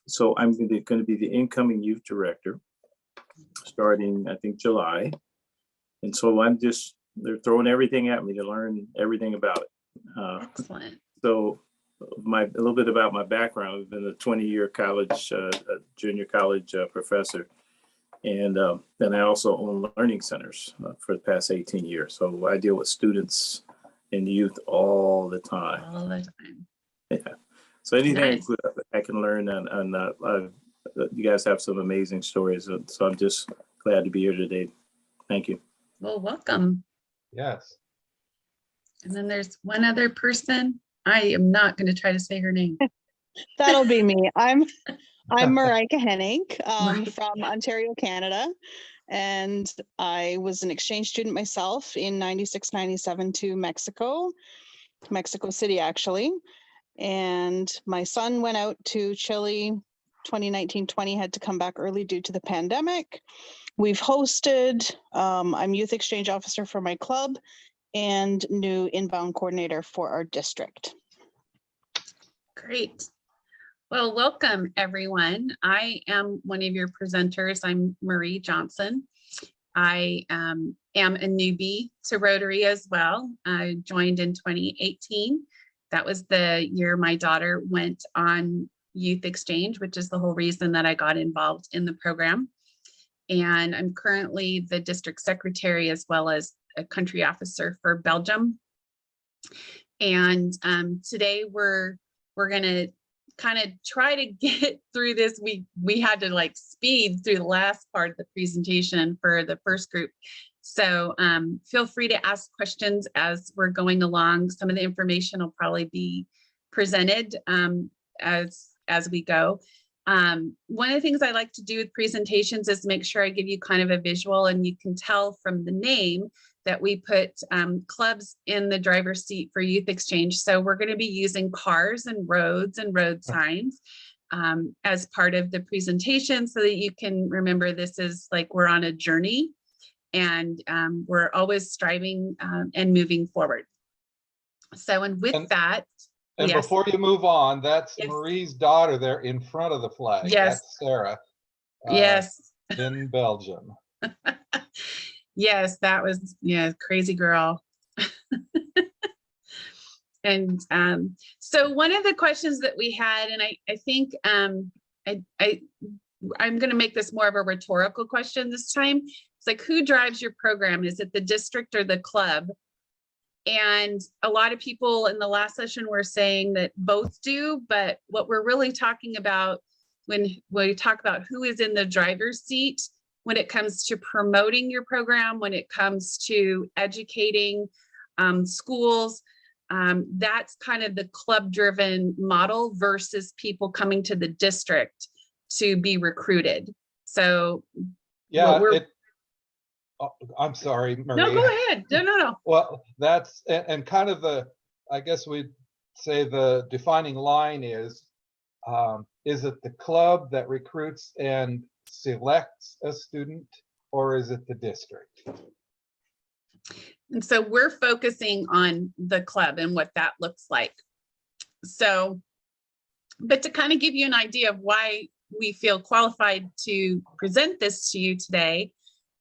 so I'm going to be the incoming youth director starting, I think, July, and so they're throwing everything at me to learn everything about it. Excellent. So a little bit about my background. I've been a 20-year college, junior college professor. And then I also own learning centers for the past 18 years. So I deal with students and youth all the time. All the time. Yeah. So anything Nice. I can learn, and you guys have some amazing stories. So I'm just glad to be here today. Thank you. Well, welcome. Yes. And then there's one other person. I am not going to try to say her name. That'll be me. I'm Marika Hennig Right. from Ontario, Canada. And I was an exchange student myself in 96, 97 to Mexico City, actually. And my son went out to Chile 2019-20, had to come back early due to the pandemic. We've hosted, I'm youth exchange officer for my club and new inbound coordinator for our district. Great. Well, welcome everyone. I am one of your presenters. I'm Marie Johnson. I am a newbie to Rotary as well. I joined in 2018. That was the year my daughter went on youth exchange, which is the whole reason that I got involved in the program. And I'm currently the district secretary as well as a country officer for Belgium. And today we're going to kind of try to get through this. We had to like speed through the last part of the presentation for the first group. So feel free to ask questions as we're going along. Some of the information will probably be presented as we go. One of the things I like to do with presentations is make sure I give you kind of a visual, and you can tell from the name that we put clubs in the driver's seat for youth exchange. So we're going to be using cars and roads and road signs as part of the presentation so that you can remember this is like we're on a journey and we're always striving and moving forward. So, and with And- that, And yes, before you move on, that's Yes. Marie's daughter there in front of the flag. Yes. That's Sarah yes, in Belgium. yes, that was, yeah, crazy girl. And so one of the questions that we had, and I think I'm going to make this more of a rhetorical question this time. It's like, who drives your program? Is it the district or the club? And a lot of people in the last session were saying that both do, but what we're really talking about when we talk about who is in the driver's seat, when it comes to promoting your program, when it comes to educating schools, that's kind of the club-driven model versus people coming to the district to be recruited. So Yeah, we're- I'm sorry, Marie. No, go ahead. No. Well, that's, and kind of the, I guess we'd say the defining line is it the club that recruits and selects a student, or is it the district? And so we're focusing on the club and what that looks like. So, but to kind of give you an idea of why we feel qualified to present this to you today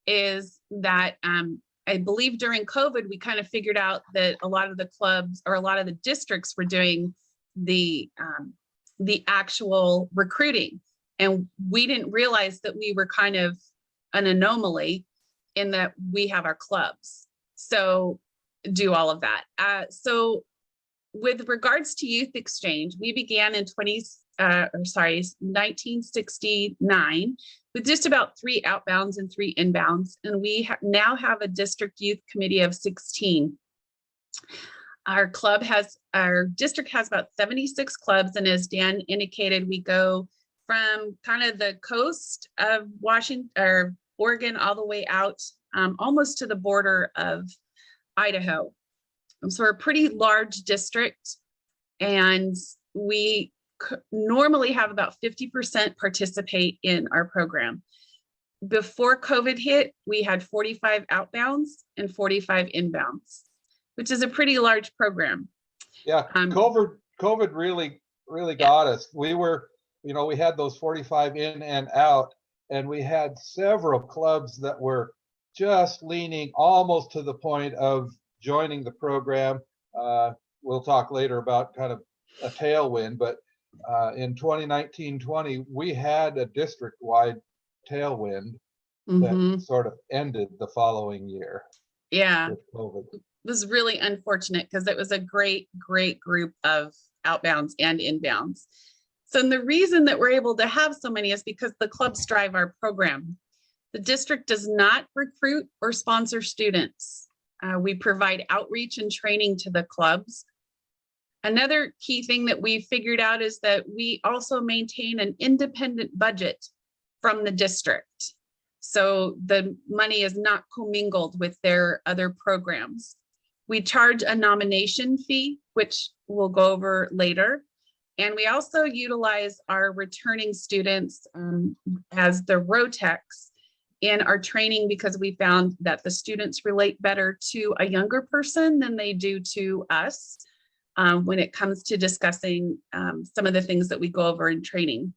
is that I believe during COVID, we kind of figured out that a lot of the clubs or a lot of the districts were doing the actual recruiting. And we didn't realize that we were kind of an anomaly in that we have our clubs. So do all of that. So with regards to youth exchange, we began in 1969 with just about 3 outbounds and 3 inbounds. And we now have a district youth committee of 16. Our district has about 76 clubs. And as Dan indicated, we go from kind of the coast of Washington or Oregon all the way out almost to the border of Idaho. So we're a pretty large district, and we normally have about 50% participate in our program. Before COVID hit, we had 45 outbounds and 45 inbounds, which is a pretty large program. Yeah, COVID really got us. We were, we had those 45 in and out, and we had several clubs that were just leaning almost to the point of joining the program. We'll talk later about kind of a tailwind, but in 2019-20, we had a district-wide tailwind that sort of ended the following year. Yeah, with COVID. It was really unfortunate because it was a great group of outbounds and inbounds. So the reason that we're able to have so many is because the clubs drive our program. The district does not recruit or sponsor students. We provide outreach and training to the clubs. Another key thing that we figured out is that we also maintain an independent budget from the district. So the money is not commingled with their other programs. We charge a nomination fee, which we'll go over later. And we also utilize our returning students as the ROTECs in our training because we found that the students relate better to a younger person than they do to us when it comes to discussing some of the things that we go over in training.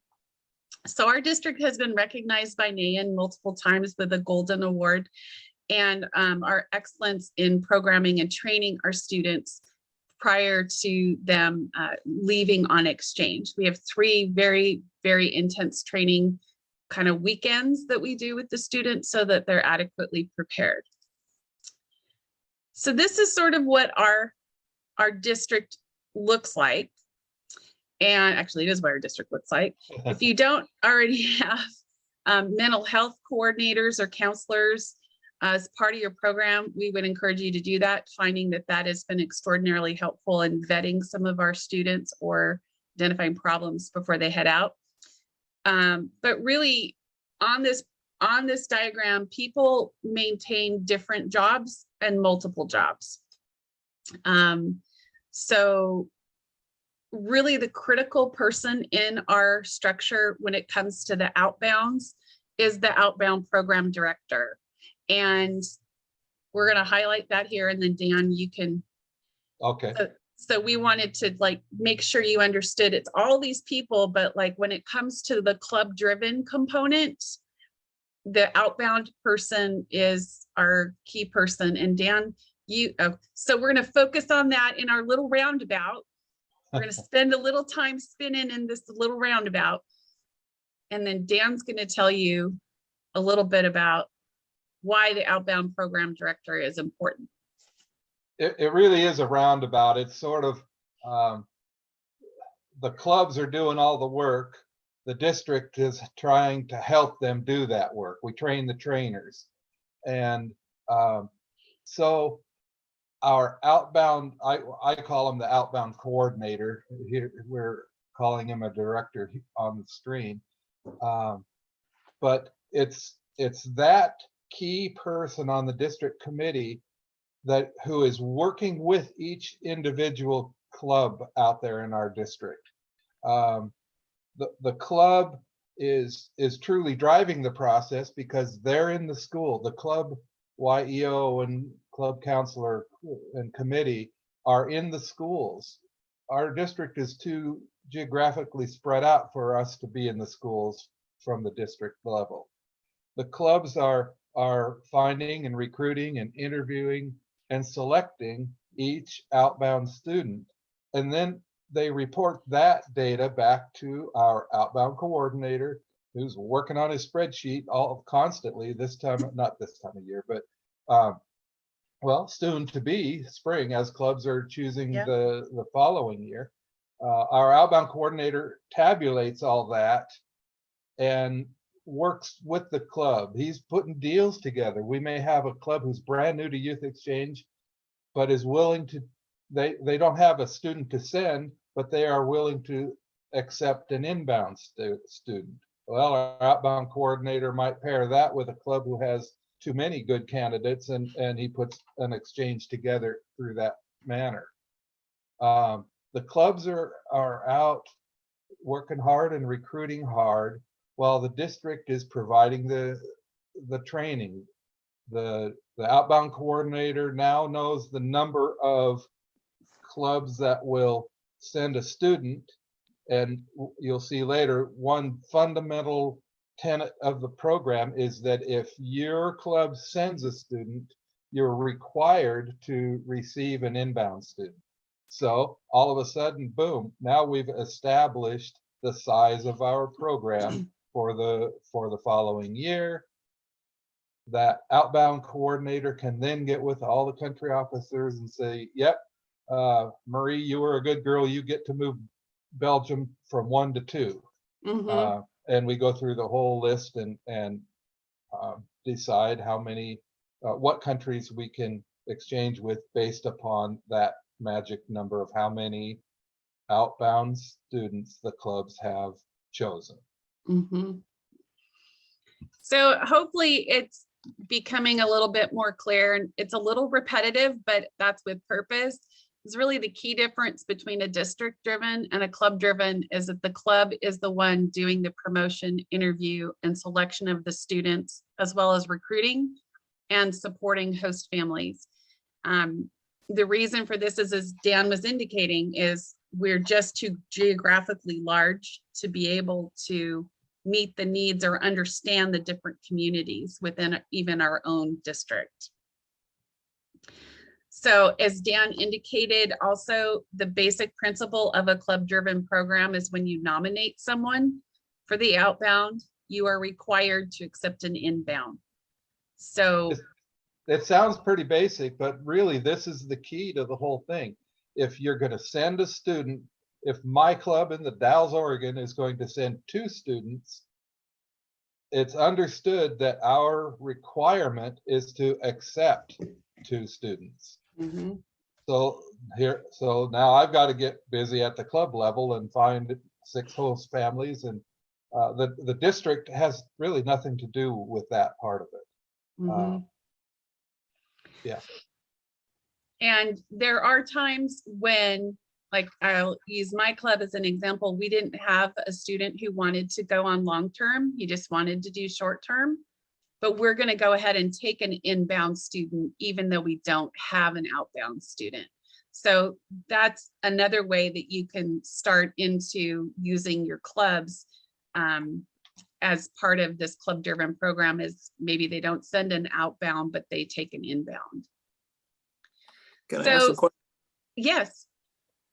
So our district has been recognized by NAIN multiple times with a Golden Award, and our excellence in programming and training our students prior to them leaving on exchange. We have 3 very intense training kind of weekends that we do with the students so that they're adequately prepared. So this is sort of what our district looks like. And actually it is what our district looks like. If you don't already have mental health coordinators or counselors as part of your program, we would encourage you to do that, finding that that has been extraordinarily helpful in vetting some of our students or identifying problems before they head out. But really on this diagram, people maintain different jobs and multiple jobs. So really the critical person in our structure when it comes to the outbounds is the outbound program director. And we're going to highlight that here, and then Dan, you can. Okay. So we wanted to like make sure you understood it's all these people, but like when it comes to the club driven component, the outbound person is our key person. And Dan, so we're going to focus on that in our little roundabout. We're going to spend a little time spinning in this little roundabout. And then Dan's going to tell you a little bit about why the outbound program director is important. It really is a roundabout. It's sort of, the clubs are doing all the work. The district is trying to help them do that work. We train the trainers. And so our outbound, I call him the outbound coordinator. Here we're calling him a director on the screen. But it's that key person on the district committee who is working with each individual club out there in our district. The club is truly driving the process because they're in the school. The club YEO and club counselor and committee are in the schools. Our district is too geographically spread out for us to be in the schools from the district level. The clubs are finding and recruiting and interviewing and selecting each outbound student. And then they report that data back to our outbound coordinator, who's working on his spreadsheet constantly this time, not this time of year, but well, soon to be spring as clubs are choosing the following year. Our outbound coordinator tabulates all that and works with the club. He's putting deals together. We may have a club who's brand new to youth exchange, but is willing to, they don't have a student to send, but they are willing to accept an inbound student. Well, our outbound coordinator might pair that with a club who has too many good candidates, and he puts an exchange together through that manner. The clubs are out working hard and recruiting hard, while the district is providing the training. The outbound coordinator now knows the number of clubs that will send a student, and you'll see later, one fundamental tenet of the program is that if your club sends a student, you're required to receive an inbound student. So all of a sudden, boom, now we've established the size of our program for the following year. That outbound coordinator can then get with all the country officers and say, yep, Marie, you were a good girl. You get to move Belgium from 1 to 2. Mm-hmm. And we go through the whole list and decide how many, what countries we can exchange with based upon that magic number of how many outbound students the clubs have chosen. Mm-hmm. So hopefully it's becoming a little bit more clear, and it's a little repetitive, but that's with purpose. It's really the key difference between a district driven and a club driven is that the club is the one doing the promotion, interview, and selection of the students, as well as recruiting and supporting host families. The reason for this is, as Dan was indicating, is we're just too geographically large to be able to meet the needs or understand the different communities within even our own district. So as Dan indicated, also the basic principle of a club-driven program is when you nominate someone for the outbound, you are required to accept an inbound. So it sounds pretty basic, but really this is the key to the whole thing. If you're going to send a student, if my club in the Dalles, Oregon is going to send 2 students, it's understood that our requirement is to accept 2 students. mm-hmm. So now I've got to get busy at the club level and find 6 host families, and the district has really nothing to do with that part of it. Mm-hmm. Yeah. And there are times when, like, I'll use my club as an example. We didn't have a student who wanted to go on long-term. He just wanted to do short-term. But we're going to go ahead and take an inbound student, even though we don't have an outbound student. So that's another way that you can start into using your clubs as part of this club driven program. Is maybe they don't send an outbound, but they take an inbound. Can I ask a question? Yes.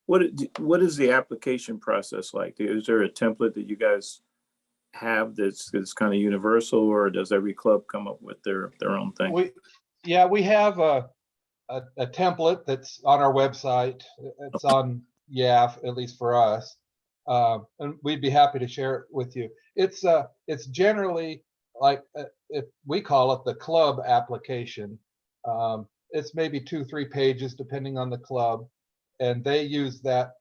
What is the application process like? Is there a template that you guys have that's kind of universal, or does every club come up with their own thing? We have a template that's on our website. It's on YAF, at least for us, and we'd be happy to share it with you. It's generally like, if we call it the club application. It's maybe 2-3 pages depending on the club, and they use that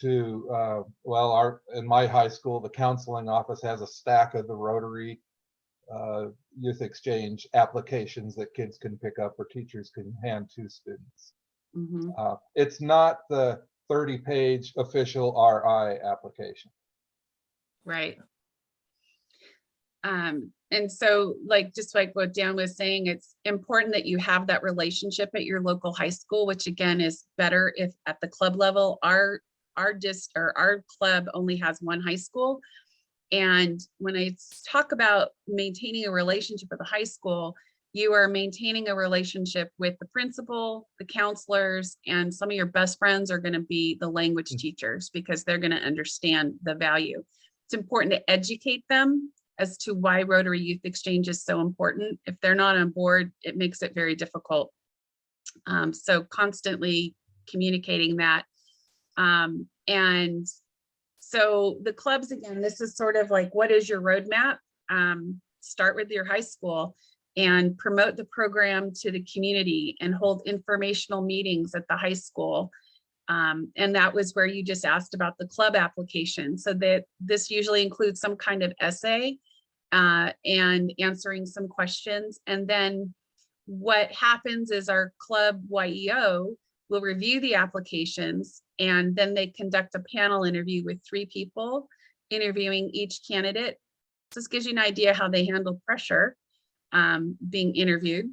to in my high school, the counseling office has a stack of the Rotary Youth Exchange applications that kids can pick up or teachers can hand to students. Mm-hmm. It's not the 30-page official RI application. Right. And so, just like what Dan was saying, it's important that you have that relationship at your local high school, which again is better if at the club level. Our club only has one high school. And when I talk about maintaining a relationship with the high school, you are maintaining a relationship with the principal, the counselors, and some of your best friends are going to be the language teachers, because they're going to understand the value. It's important to educate them as to why Rotary Youth Exchange is so important. If they're not on board, it makes it very difficult. So constantly communicating that. And so the clubs, again, this is sort of like, what is your roadmap? Start with your high school and promote the program to the community and hold informational meetings at the high school. And that was where you just asked about the club application. So that this usually includes some kind of essay and answering some questions. And then what happens is our club YEO will review the applications, and then they conduct a panel interview with 3 people interviewing each candidate. So this gives you an idea how they handle pressure being interviewed.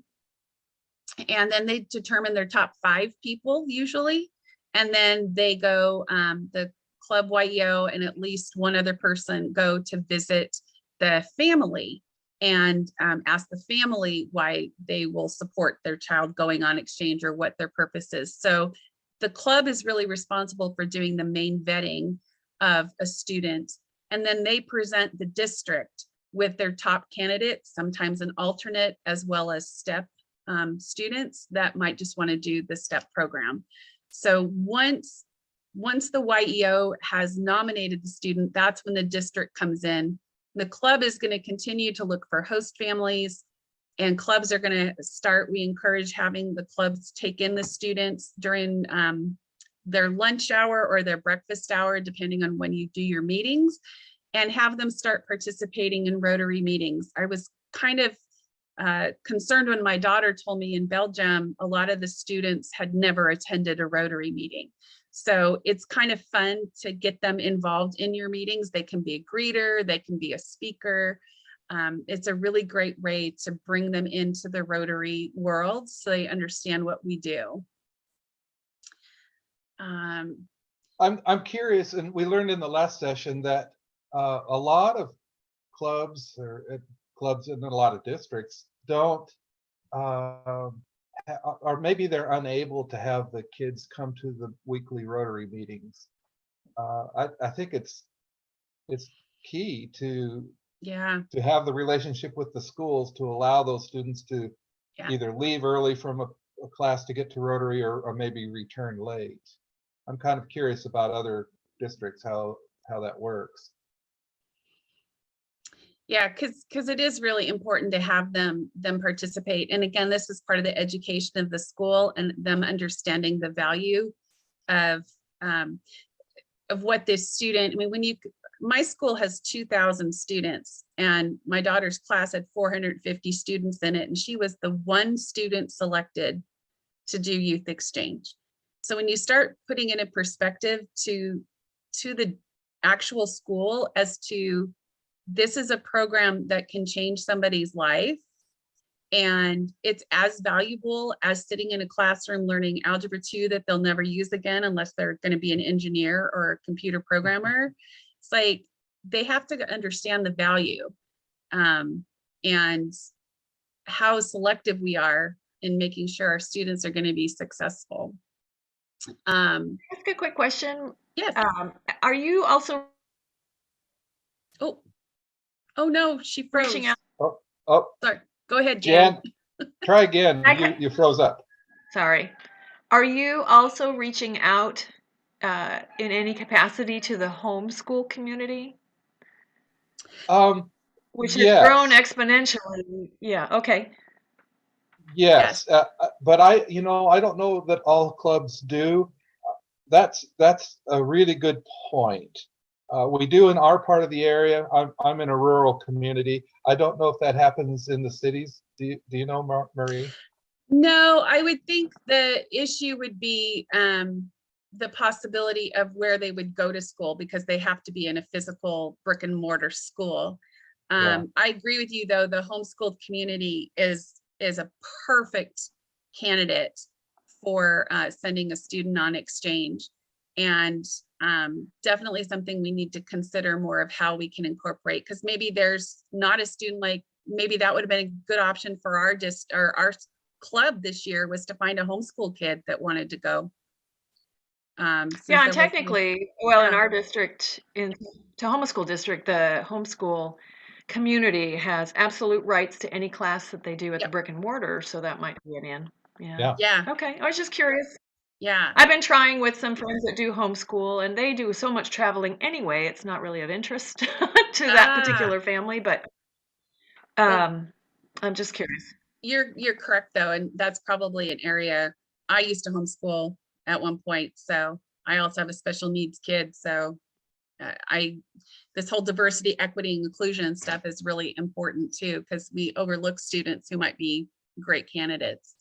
And then they determine their top 5 people usually. And then they go, the club YEO and at least one other person go to visit the family and ask the family why they will support their child going on exchange or what their purpose is. So the club is really responsible for doing the main vetting of a student. And then they present the district with their top candidates, sometimes an alternate, as well as STEP students that might just want to do the STEP program. So once the YEO has nominated the student, that's when the district comes in. The club is going to continue to look for host families, and clubs are going to start. We encourage having the clubs take in the students during their lunch hour or their breakfast hour, depending on when you do your meetings, and have them start participating in Rotary meetings. I was kind of concerned when my daughter told me in Belgium, a lot of the students had never attended a Rotary meeting. So it's kind of fun to get them involved in your meetings. They can be a greeter, they can be a speaker. It's a really great way to bring them into the Rotary world so they understand what we do. I'm curious, and we learned in the last session that a lot of clubs in a lot of districts don't, or maybe they're unable to have the kids come to the weekly Rotary meetings. I think it's key to have the relationship with the schools to allow those students to either leave early from a class to get to Rotary or maybe return late. I'm kind of curious about other districts, how that works. Yeah, because it is really important to have them participate. And again, this is part of the education of the school and them understanding the value of what this student, I mean, my school has 2,000 students and my daughter's class had 450 students in it. And she was the one student selected to do youth exchange. So when you start putting it in perspective to the actual school as to, this is a program that can change somebody's life. And it's as valuable as sitting in a classroom learning Algebra 2 that they'll never use again unless they're going to be an engineer or a computer programmer. It's like they have to understand the value and how selective we are in making sure our students are going to be successful. Ask a quick question. Yes. Are you also Oh no, she froze. reaching out? Oh, Sorry. Go ahead, Jan. try again. Okay. You froze up. Sorry. Are you also reaching out in any capacity to the homeschool community? Which has grown Yes. exponentially. Yeah, okay. Yes. But I don't know that all clubs do. That's a really good point. We do in our part of the area. I'm in a rural community. I don't know if that happens in the cities. Do you know, Marie? No, I would think the issue would be the possibility of where they would go to school because they have to be in a physical brick and mortar school. I agree with you though, the homeschooled community is a perfect candidate for sending a student on exchange, and definitely something we need to consider more of how we can incorporate, because maybe there's not a student, like maybe that would have been a good option for our our club this year was to find a homeschool kid that wanted to go. Yeah, and technically, well, in our district, in Tahoma School District, the homeschool community has absolute rights to any class that they do at the brick and mortar, so that might be an in. Yeah. Okay, I was just curious. Yeah. I've been trying with some friends that do homeschool, and they do so much traveling anyway, it's not really of interest to that particular family, but I'm just curious. You're correct though, and that's probably an area. I used to homeschool at one point, so I also have a special needs kid, so this whole diversity, equity, and inclusion stuff is really important too, because we overlook students who might be great candidates.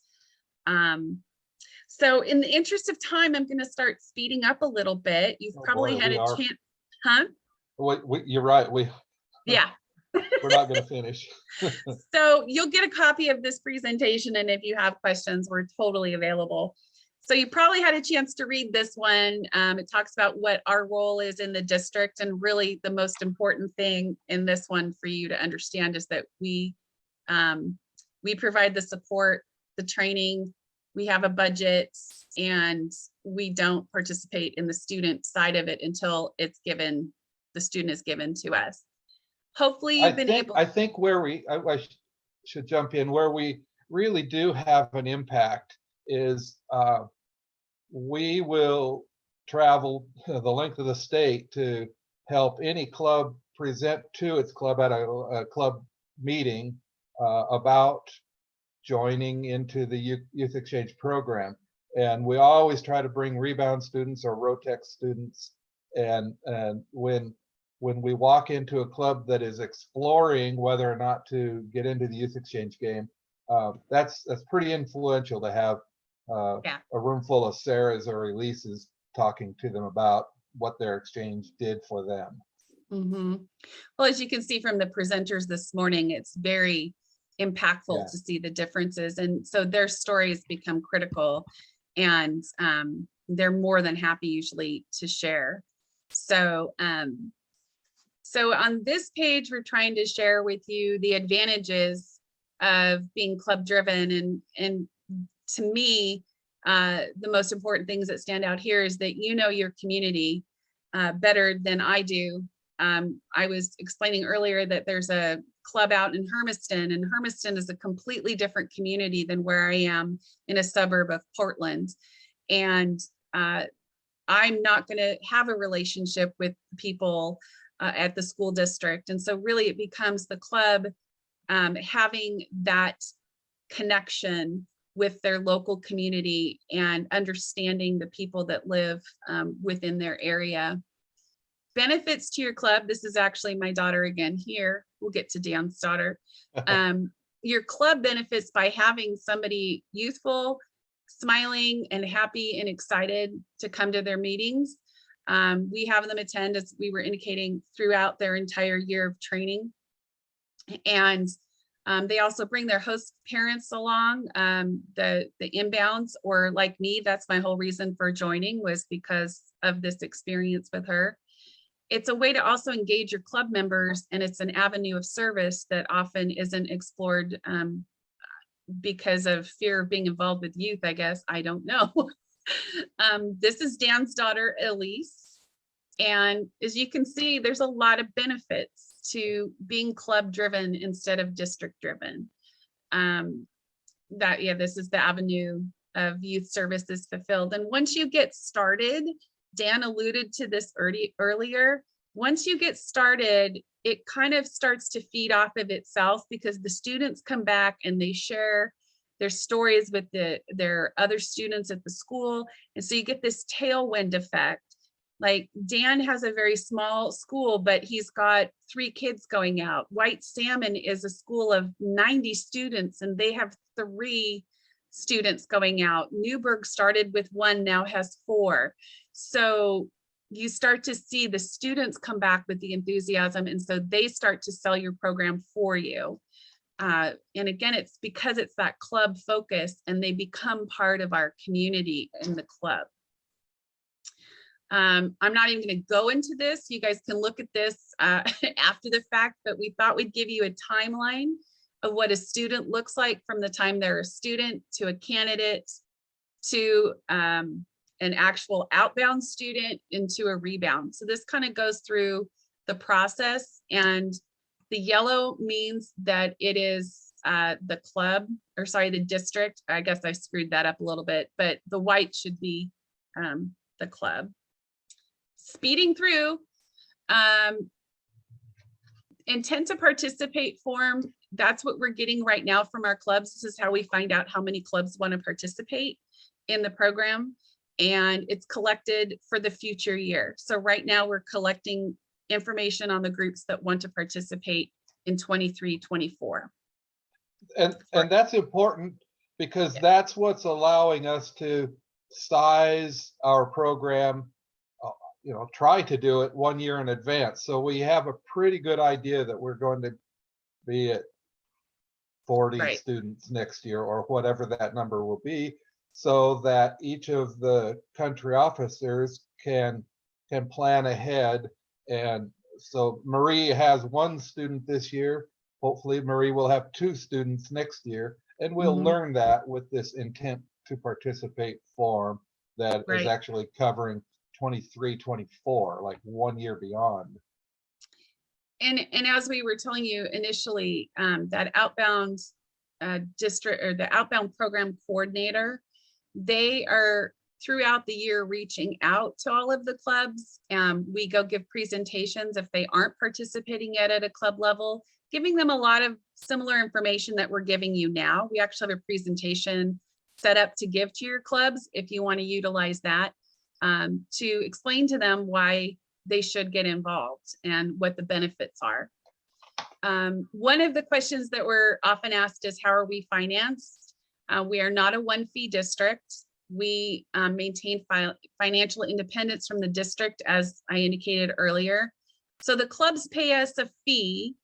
So in the interest of time, I'm going to start speeding up a little bit. You've probably had a chance, huh? You're right. Yeah. We're not going to finish. So you'll get a copy of this presentation, and if you have questions, we're totally available. So you probably had a chance to read this one. It talks about what our role is in the district, and really the most important thing in this one for you to understand is that we provide the support, the training, we have a budget, and we don't participate in the student side of it until it's given, the student is given to us. Hopefully you've been able. I think where I should jump in, where we really do have an impact is we will travel the length of the state to help any club present to its club at a club meeting about joining into the youth exchange program. And we always try to bring rebound students or Rotec students. And when we walk into a club that is exploring whether or not to get into the youth exchange game, that's pretty influential to have a room full of Sarahs or Elises talking to them about what their exchange did for them. Well, as you can see from the presenters this morning, it's very impactful to see the differences. And so their stories become critical, and they're more than happy usually to share. So, so on this page, we're trying to share with you the advantages of being club driven. And to me, the most important things that stand out here is that you know your community better than I do. I was explaining earlier that there's a club out in Hermiston, and Hermiston is a completely different community than where I am in a suburb of Portland. And I'm not going to have a relationship with people at the school district. And so really it becomes the club having that connection with their local community and understanding the people that live within their area. Benefits to your club. This is actually my daughter again here. We'll get to Dan's daughter. Your club benefits by having somebody youthful, smiling and happy and excited to come to their meetings. We have them attend, as we were indicating, throughout their entire year of training. And They also bring their host parents along, the inbounds, or like me, that's my whole reason for joining, was because of this experience with her. It's a way to also engage your club members, and it's an avenue of service that often isn't explored because of fear of being involved with youth, I guess. I don't know. This is Dan's daughter, Elise. And as you can see, there's a lot of benefits to being club driven instead of district driven. This is the avenue of youth services fulfilled. And once you get started, Dan alluded to this earlier, once you get started, it kind of starts to feed off of itself, because the students come back and they share their stories with their other students at the school. And so you get this tailwind effect. Like Dan has a very small school, but he's got 3 kids going out. White Salmon is a school of 90 students, and they have 3 students going out. Newburgh started with 1, now has 4. So you start to see the students come back with the enthusiasm, and so they start to sell your program for you. And again, it's because it's that club focus, and they become part of our community in the club. I'm not even going to go into this. You guys can look at this after the fact, but we thought we'd give you a timeline of what a student looks like from the time they're a student to a candidate to an actual outbound student into a rebound. So this kind of goes through the process, and the yellow means that it is the club, or sorry, the district. I guess I screwed that up a little bit, but the white should be the club. Speeding through, intent to participate form, that's what we're getting right now from our clubs. This is how we find out how many clubs want to participate in the program, and it's collected for the future year. So right now we're collecting information on the groups that want to participate in 23-24. And that's important, because that's what's allowing us to size our program, try to do it 1 year in advance. So we have a pretty good idea that we're going to be at 40 students next year, or whatever that number will be, so that each of the country officers can plan ahead. And so Marie has 1 student this year. Hopefully Marie will have 2 students next year, and we'll learn that with this intent to participate form that is actually covering 23-24, like 1 year beyond. And as we were telling you initially, that outbound district, or the outbound program coordinator, they are throughout the year reaching out to all of the clubs. We go give presentations if they aren't participating yet at a club level, giving them a lot of similar information that we're giving you now. We actually have a presentation set up to give to your clubs if you want to utilize that, to explain to them why they should get involved and what the benefits are. One of the questions that we're often asked is, how are we financed? We are not a 1-fee district. We maintain financial independence from the district, as I indicated earlier. So the clubs pay us a fee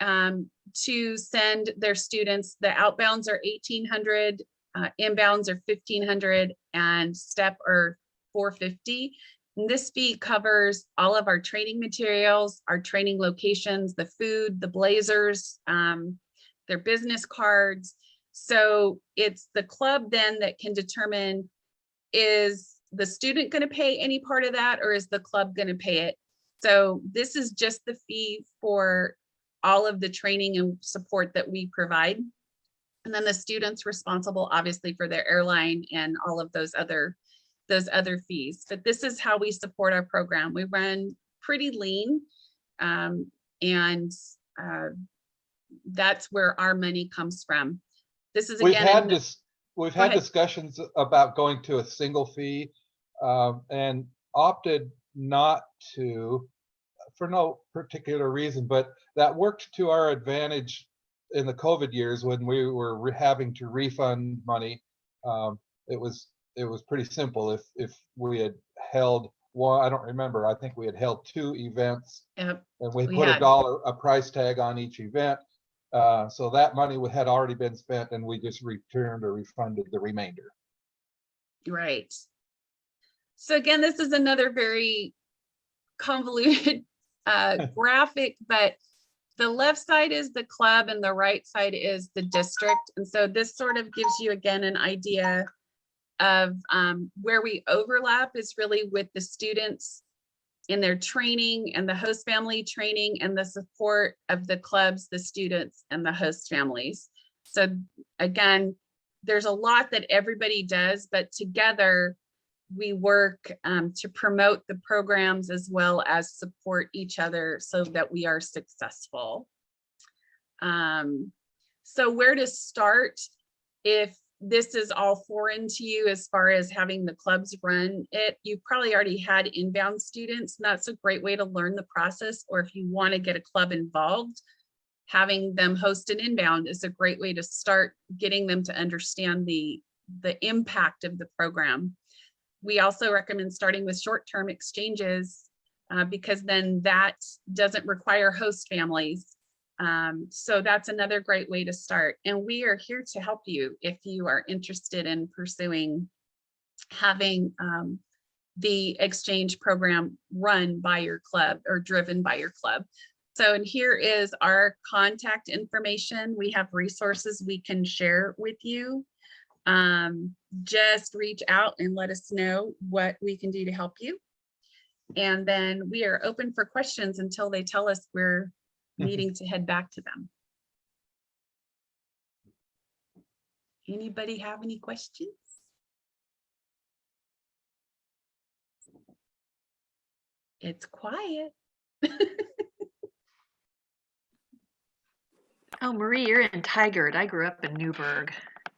to send their students. The outbounds are $1,800, inbounds are $1,500, and step are $450. And this fee covers all of our training materials, our training locations, the food, the blazers, their business cards. So it's the club then that can determine, is the student going to pay any part of that, or is the club going to pay it? So this is just the fee for all of the training and support that we provide. And then the student's responsible, obviously, for their airline and all of those other fees. But this is how we support our program. We run pretty lean, and that's where our money comes from. This is again, we've had discussions about going to a single fee, and opted not to, for no particular reason, but that worked to our advantage in the COVID years when we were having to refund money. It was pretty simple. If we had held one, I don't remember, I think we had held 2 events, and we put a price tag on each event. So that money had already been spent, and we just returned or refunded the remainder. Right. So again, this is another very convoluted graphic, but the left side is the club and the right side is the district. And so this sort of gives you again an idea of where we overlap is really with the students in their training and the host family training and the support of the clubs, the students and the host families. So again, there's a lot that everybody does, but together we work to promote the programs as well as support each other so that we are successful. So where to start if this is all foreign to you as far as having the clubs run it? You probably already had inbound students, and that's a great way to learn the process. Or if you want to get a club involved, having them host an inbound is a great way to start getting them to understand the impact of the program. We also recommend starting with short-term exchanges because then that doesn't require host families. So that's another great way to start. And we are here to help you if you are interested in pursuing having the exchange program run by your club or driven by your club. So, and here is our contact information. We have resources we can share with you. Just reach out and let us know what we can do to help you. And then we are open for questions until they tell us we're needing to head back to them. Anybody have any questions? It's quiet. Oh, Marie, you're in Tigard. I grew up in Newburgh.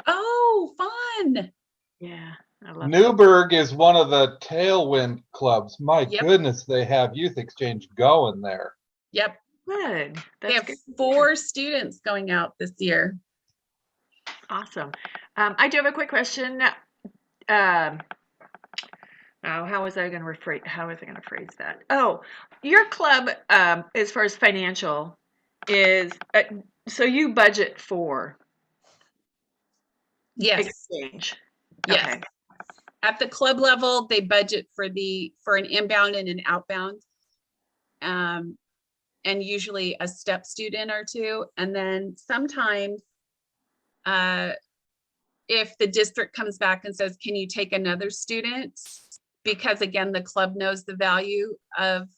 Oh, fun. Yeah, I love Newburgh is one of the tailwind clubs. My Yep. goodness, they have youth exchange going there. Yep. Good. They That's have good. 4 students going out this year. Awesome. I do have a quick question. How was I going to phrase that? Oh, your club, as far as financial, is so you budget for Yes. exchange. Yes. Okay. At the club level, they budget for an inbound and an outbound. And usually a step student or 2. And then sometimes if the district comes back and says, can you take another student? Because again, the club knows the value of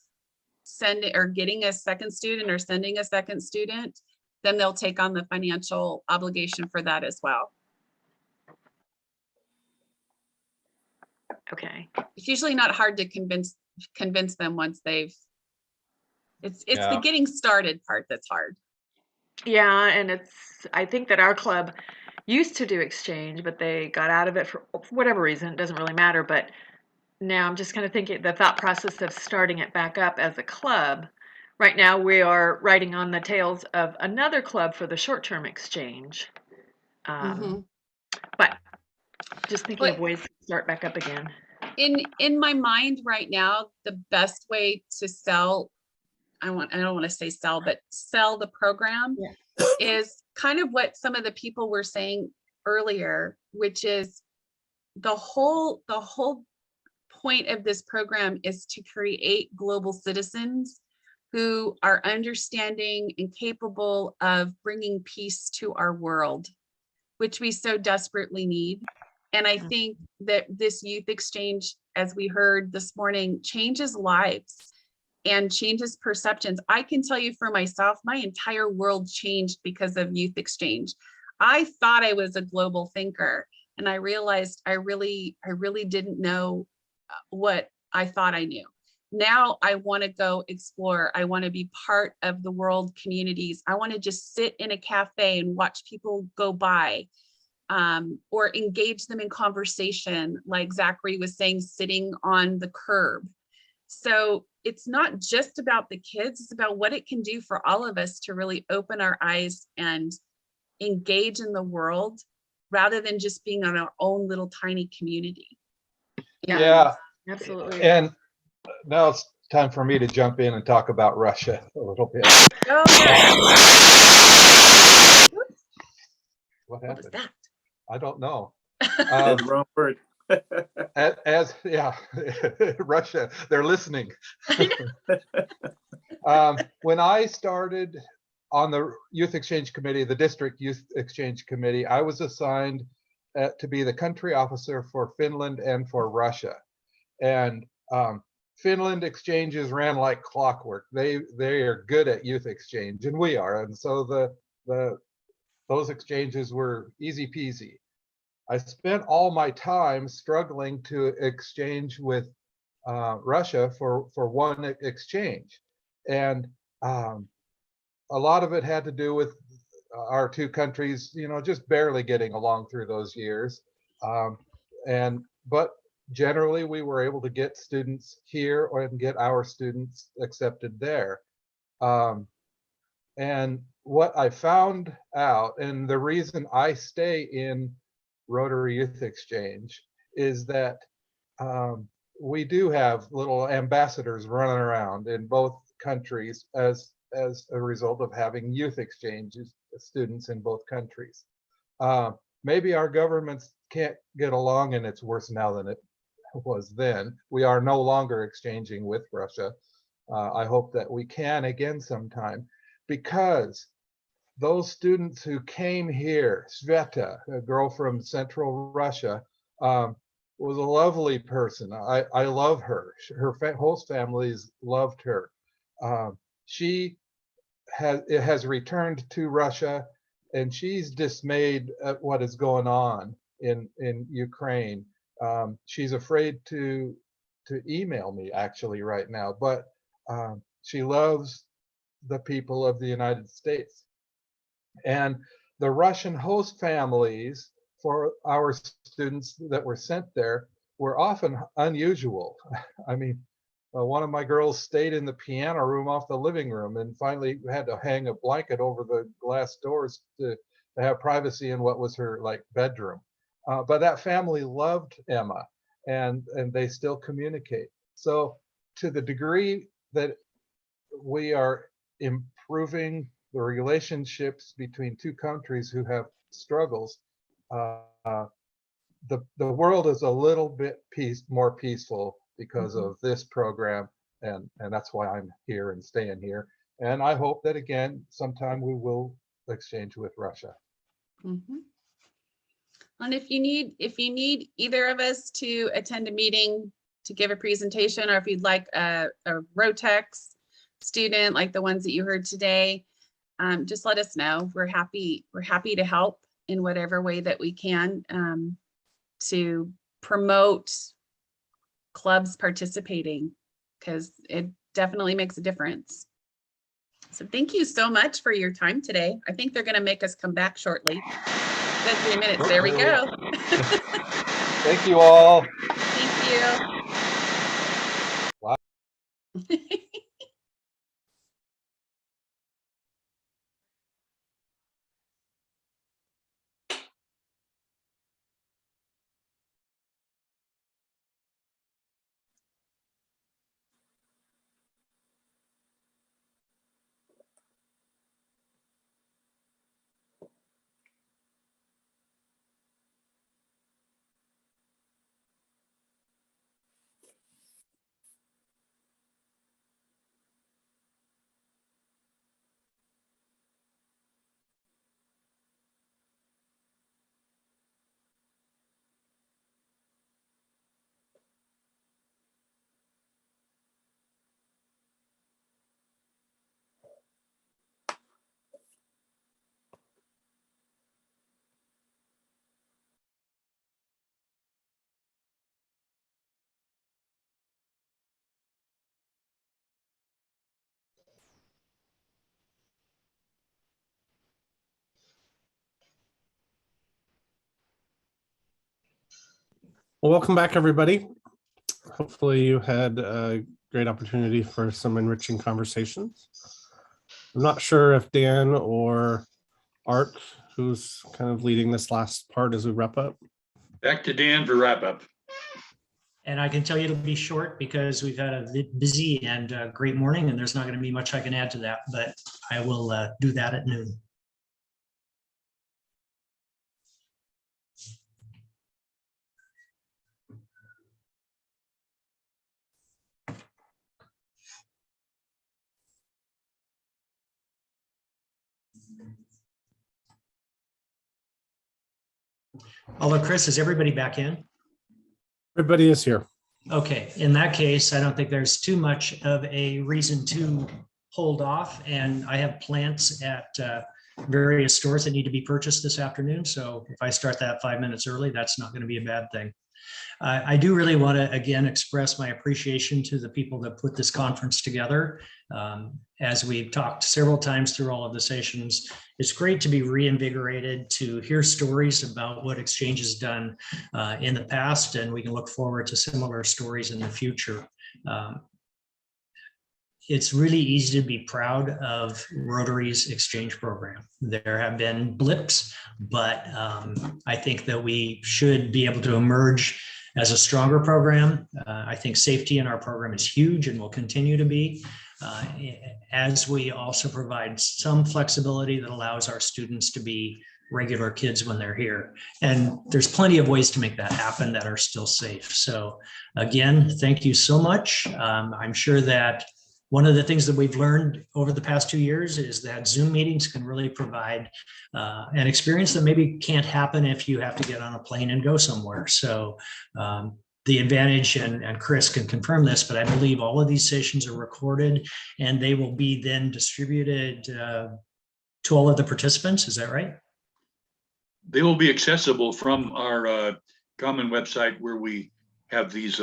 sending or getting a second student or sending a second student, then they'll take on the financial obligation for that as well. Okay. It's usually not hard to convince them once they've, it's the getting started part that's hard. Yeah, and I think that our club used to do exchange, but they got out of it for whatever reason. It doesn't really matter. But now I'm just kind of thinking the thought process of starting it back up as a club. Right now we are riding on the tails of another club for the short-term exchange. But just thinking of ways to start back up again. In my mind right now, the best way to sell, I don't want to say sell, but sell the program is kind of what some of the people were saying earlier, which is the whole point of this program is to create global citizens who are understanding and capable of bringing peace to our world, which we so desperately need. And I think that this youth exchange, as we heard this morning, changes lives and changes perceptions. I can tell you for myself, my entire world changed because of youth exchange. I thought I was a global thinker, and I realized I really didn't know what I thought I knew. Now I want to go explore. I want to be part of the world communities. I want to just sit in a cafe and watch people go by, or engage them in conversation, like Zachary was saying, sitting on the curb. So it's not just about the kids, it's about what it can do for all of us to really open our eyes and engage in the world rather than just being on our own little tiny community. Yeah, absolutely. And now it's time for me to jump in and talk about Russia a little bit. Oh, yeah. What What was happened? that? I don't know. That's the wrong word. Yeah, Russia, they're listening. When I started on the Youth Exchange Committee, the District Youth Exchange Committee, I was assigned to be the country officer for Finland and for Russia. And Finland exchanges ran like clockwork. They are good at youth exchange, and we are. And so those exchanges were easy peasy. I spent all my time struggling to exchange with Russia for one exchange. And a lot of it had to do with our two countries, just barely getting along through those years. But generally we were able to get students here and get our students accepted there. And what I found out, and the reason I stay in Rotary Youth Exchange, is that we do have little ambassadors running around in both countries as a result of having youth exchanges, students in both countries. Maybe our governments can't get along, and it's worse now than it was then. We are no longer exchanging with Russia. I hope that we can again sometime, because those students who came here, Sveta, a girl from Central Russia, was a lovely person. I love her. Her host families loved her. She has returned to Russia, and she's dismayed at what is going on in Ukraine. She's afraid to email me actually right now, but she loves the people of the United States. And the Russian host families for our students that were sent there were often unusual. I mean, one of my girls stayed in the piano room off the living room and finally had to hang a blanket over the glass doors to have privacy in what was her bedroom. But that family loved Emma, and they still communicate. So to the degree that we are improving the relationships between two countries who have struggles, the world is a little bit more peaceful because of this program, and that's why I'm here and staying here. And I hope that again sometime we will exchange with Russia. Mm-hmm. And if you need either of us to attend a meeting to give a presentation, or if you'd like a Rotex student like the ones that you heard today, just let us know. We're happy to help in whatever way that we can to promote clubs participating, because it definitely makes a difference. So thank you so much for your time today. I think they're going to make us come back shortly. Good, 3 minutes. There we go. Thank you all. Thank you. Wow. Well, welcome back, everybody. Hopefully you had a great opportunity for some enriching conversations. I'm not sure if Dan or Art, who's kind of leading this last part as we wrap up. Back to Dan for wrap up. And I can tell you it'll be short because we've had a busy and great morning, and there's not going to be much I can add to that, but I will do that at noon. Although Chris, is everybody back in? Everybody is here. Okay, in that case, I don't think there's too much of a reason to hold off. And I have plants at various stores that need to be purchased this afternoon. So if I start that 5 minutes early, that's not going to be a bad thing. I do really want to, again, express my appreciation to the people that put this conference together. As we've talked several times through all of the sessions, it's great to be reinvigorated, to hear stories about what Exchange has done in the past, and we can look forward to similar stories in the future. It's really easy to be proud of Rotary's Exchange program. There have been blips, but I think that we should be able to emerge as a stronger program. I think safety in our program is huge and will continue to be, as we also provide some flexibility that allows our students to be regular kids when they're here. And there's plenty of ways to make that happen that are still safe. So again, thank you so much. I'm sure that one of the things that we've learned over the past 2 years is that Zoom meetings can really provide an experience that maybe can't happen if you have to get on a plane and go somewhere. So the advantage, and Chris can confirm this, but I believe all of these sessions are recorded and they will be then distributed to all of the participants. Is that right? They will be accessible from our common website, where we have these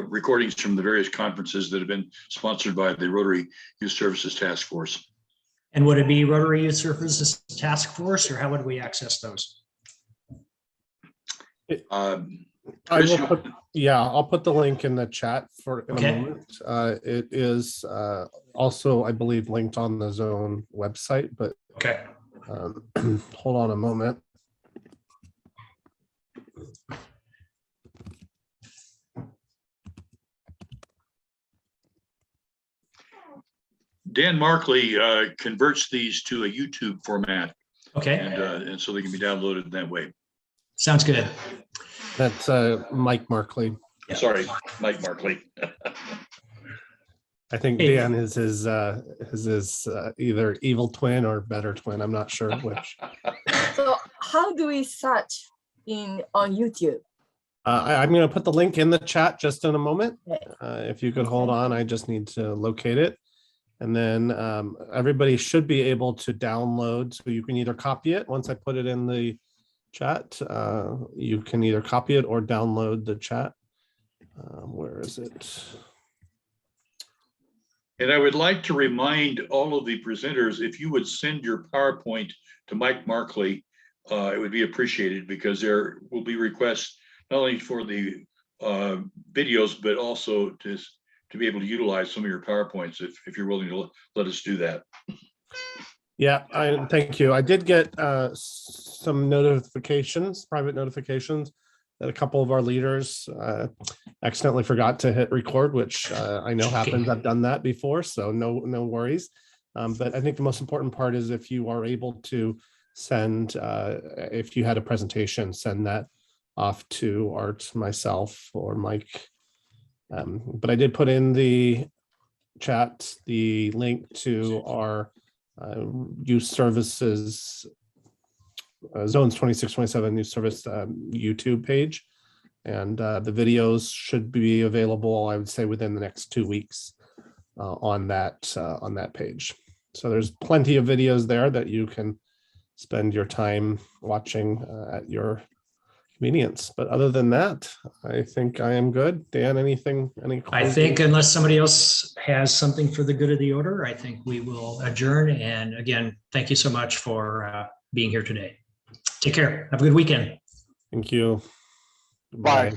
recordings from the various conferences that have been sponsored by the Rotary Youth Services Task Force. And would it be Rotary Youth Services Task Force, or how would we access those? I'll put the link in the chat in a moment. It is also, I believe, linked on the Zone website, but hold on a moment. Dan Markley converts these to a YouTube format. And so they can be downloaded that way. Sounds good. That's Mike Markley. Sorry, Mike Markley. I think Dan is his either evil twin or better twin. I'm not sure which. So how do we search on YouTube? I'm going to put the link in the chat just in a moment. If you could hold on, I just need to locate it. And then everybody should be able to download. So you can either copy it once I put it in the chat. You can either copy it or download the chat. Where is it? And I would like to remind all of the presenters, if you would send your PowerPoint to Mike Markley, it would be appreciated, because there will be requests not only for the videos, but also to be able to utilize some of your PowerPoints if you're willing to let us do that. Yeah, thank you. I did get some notifications, private notifications, that a couple of our leaders accidentally forgot to hit record, which I know happens. I've done that before, so no worries. But I think the most important part is if you are able to send, if you had a presentation, send that off to Art, myself, or Mike. But I did put in the chat the link to our youth services zones 26-27 youth service YouTube page, and the videos should be available, I would say, within the next 2 weeks on that page. So there's plenty of videos there that you can spend your time watching at your convenience. But other than that, I think I am good. Dan, anything? I think unless somebody else has something for the good of the order, I think we will adjourn. And again, thank you so much for being here today. Take care. Have a good weekend. Thank you. Bye.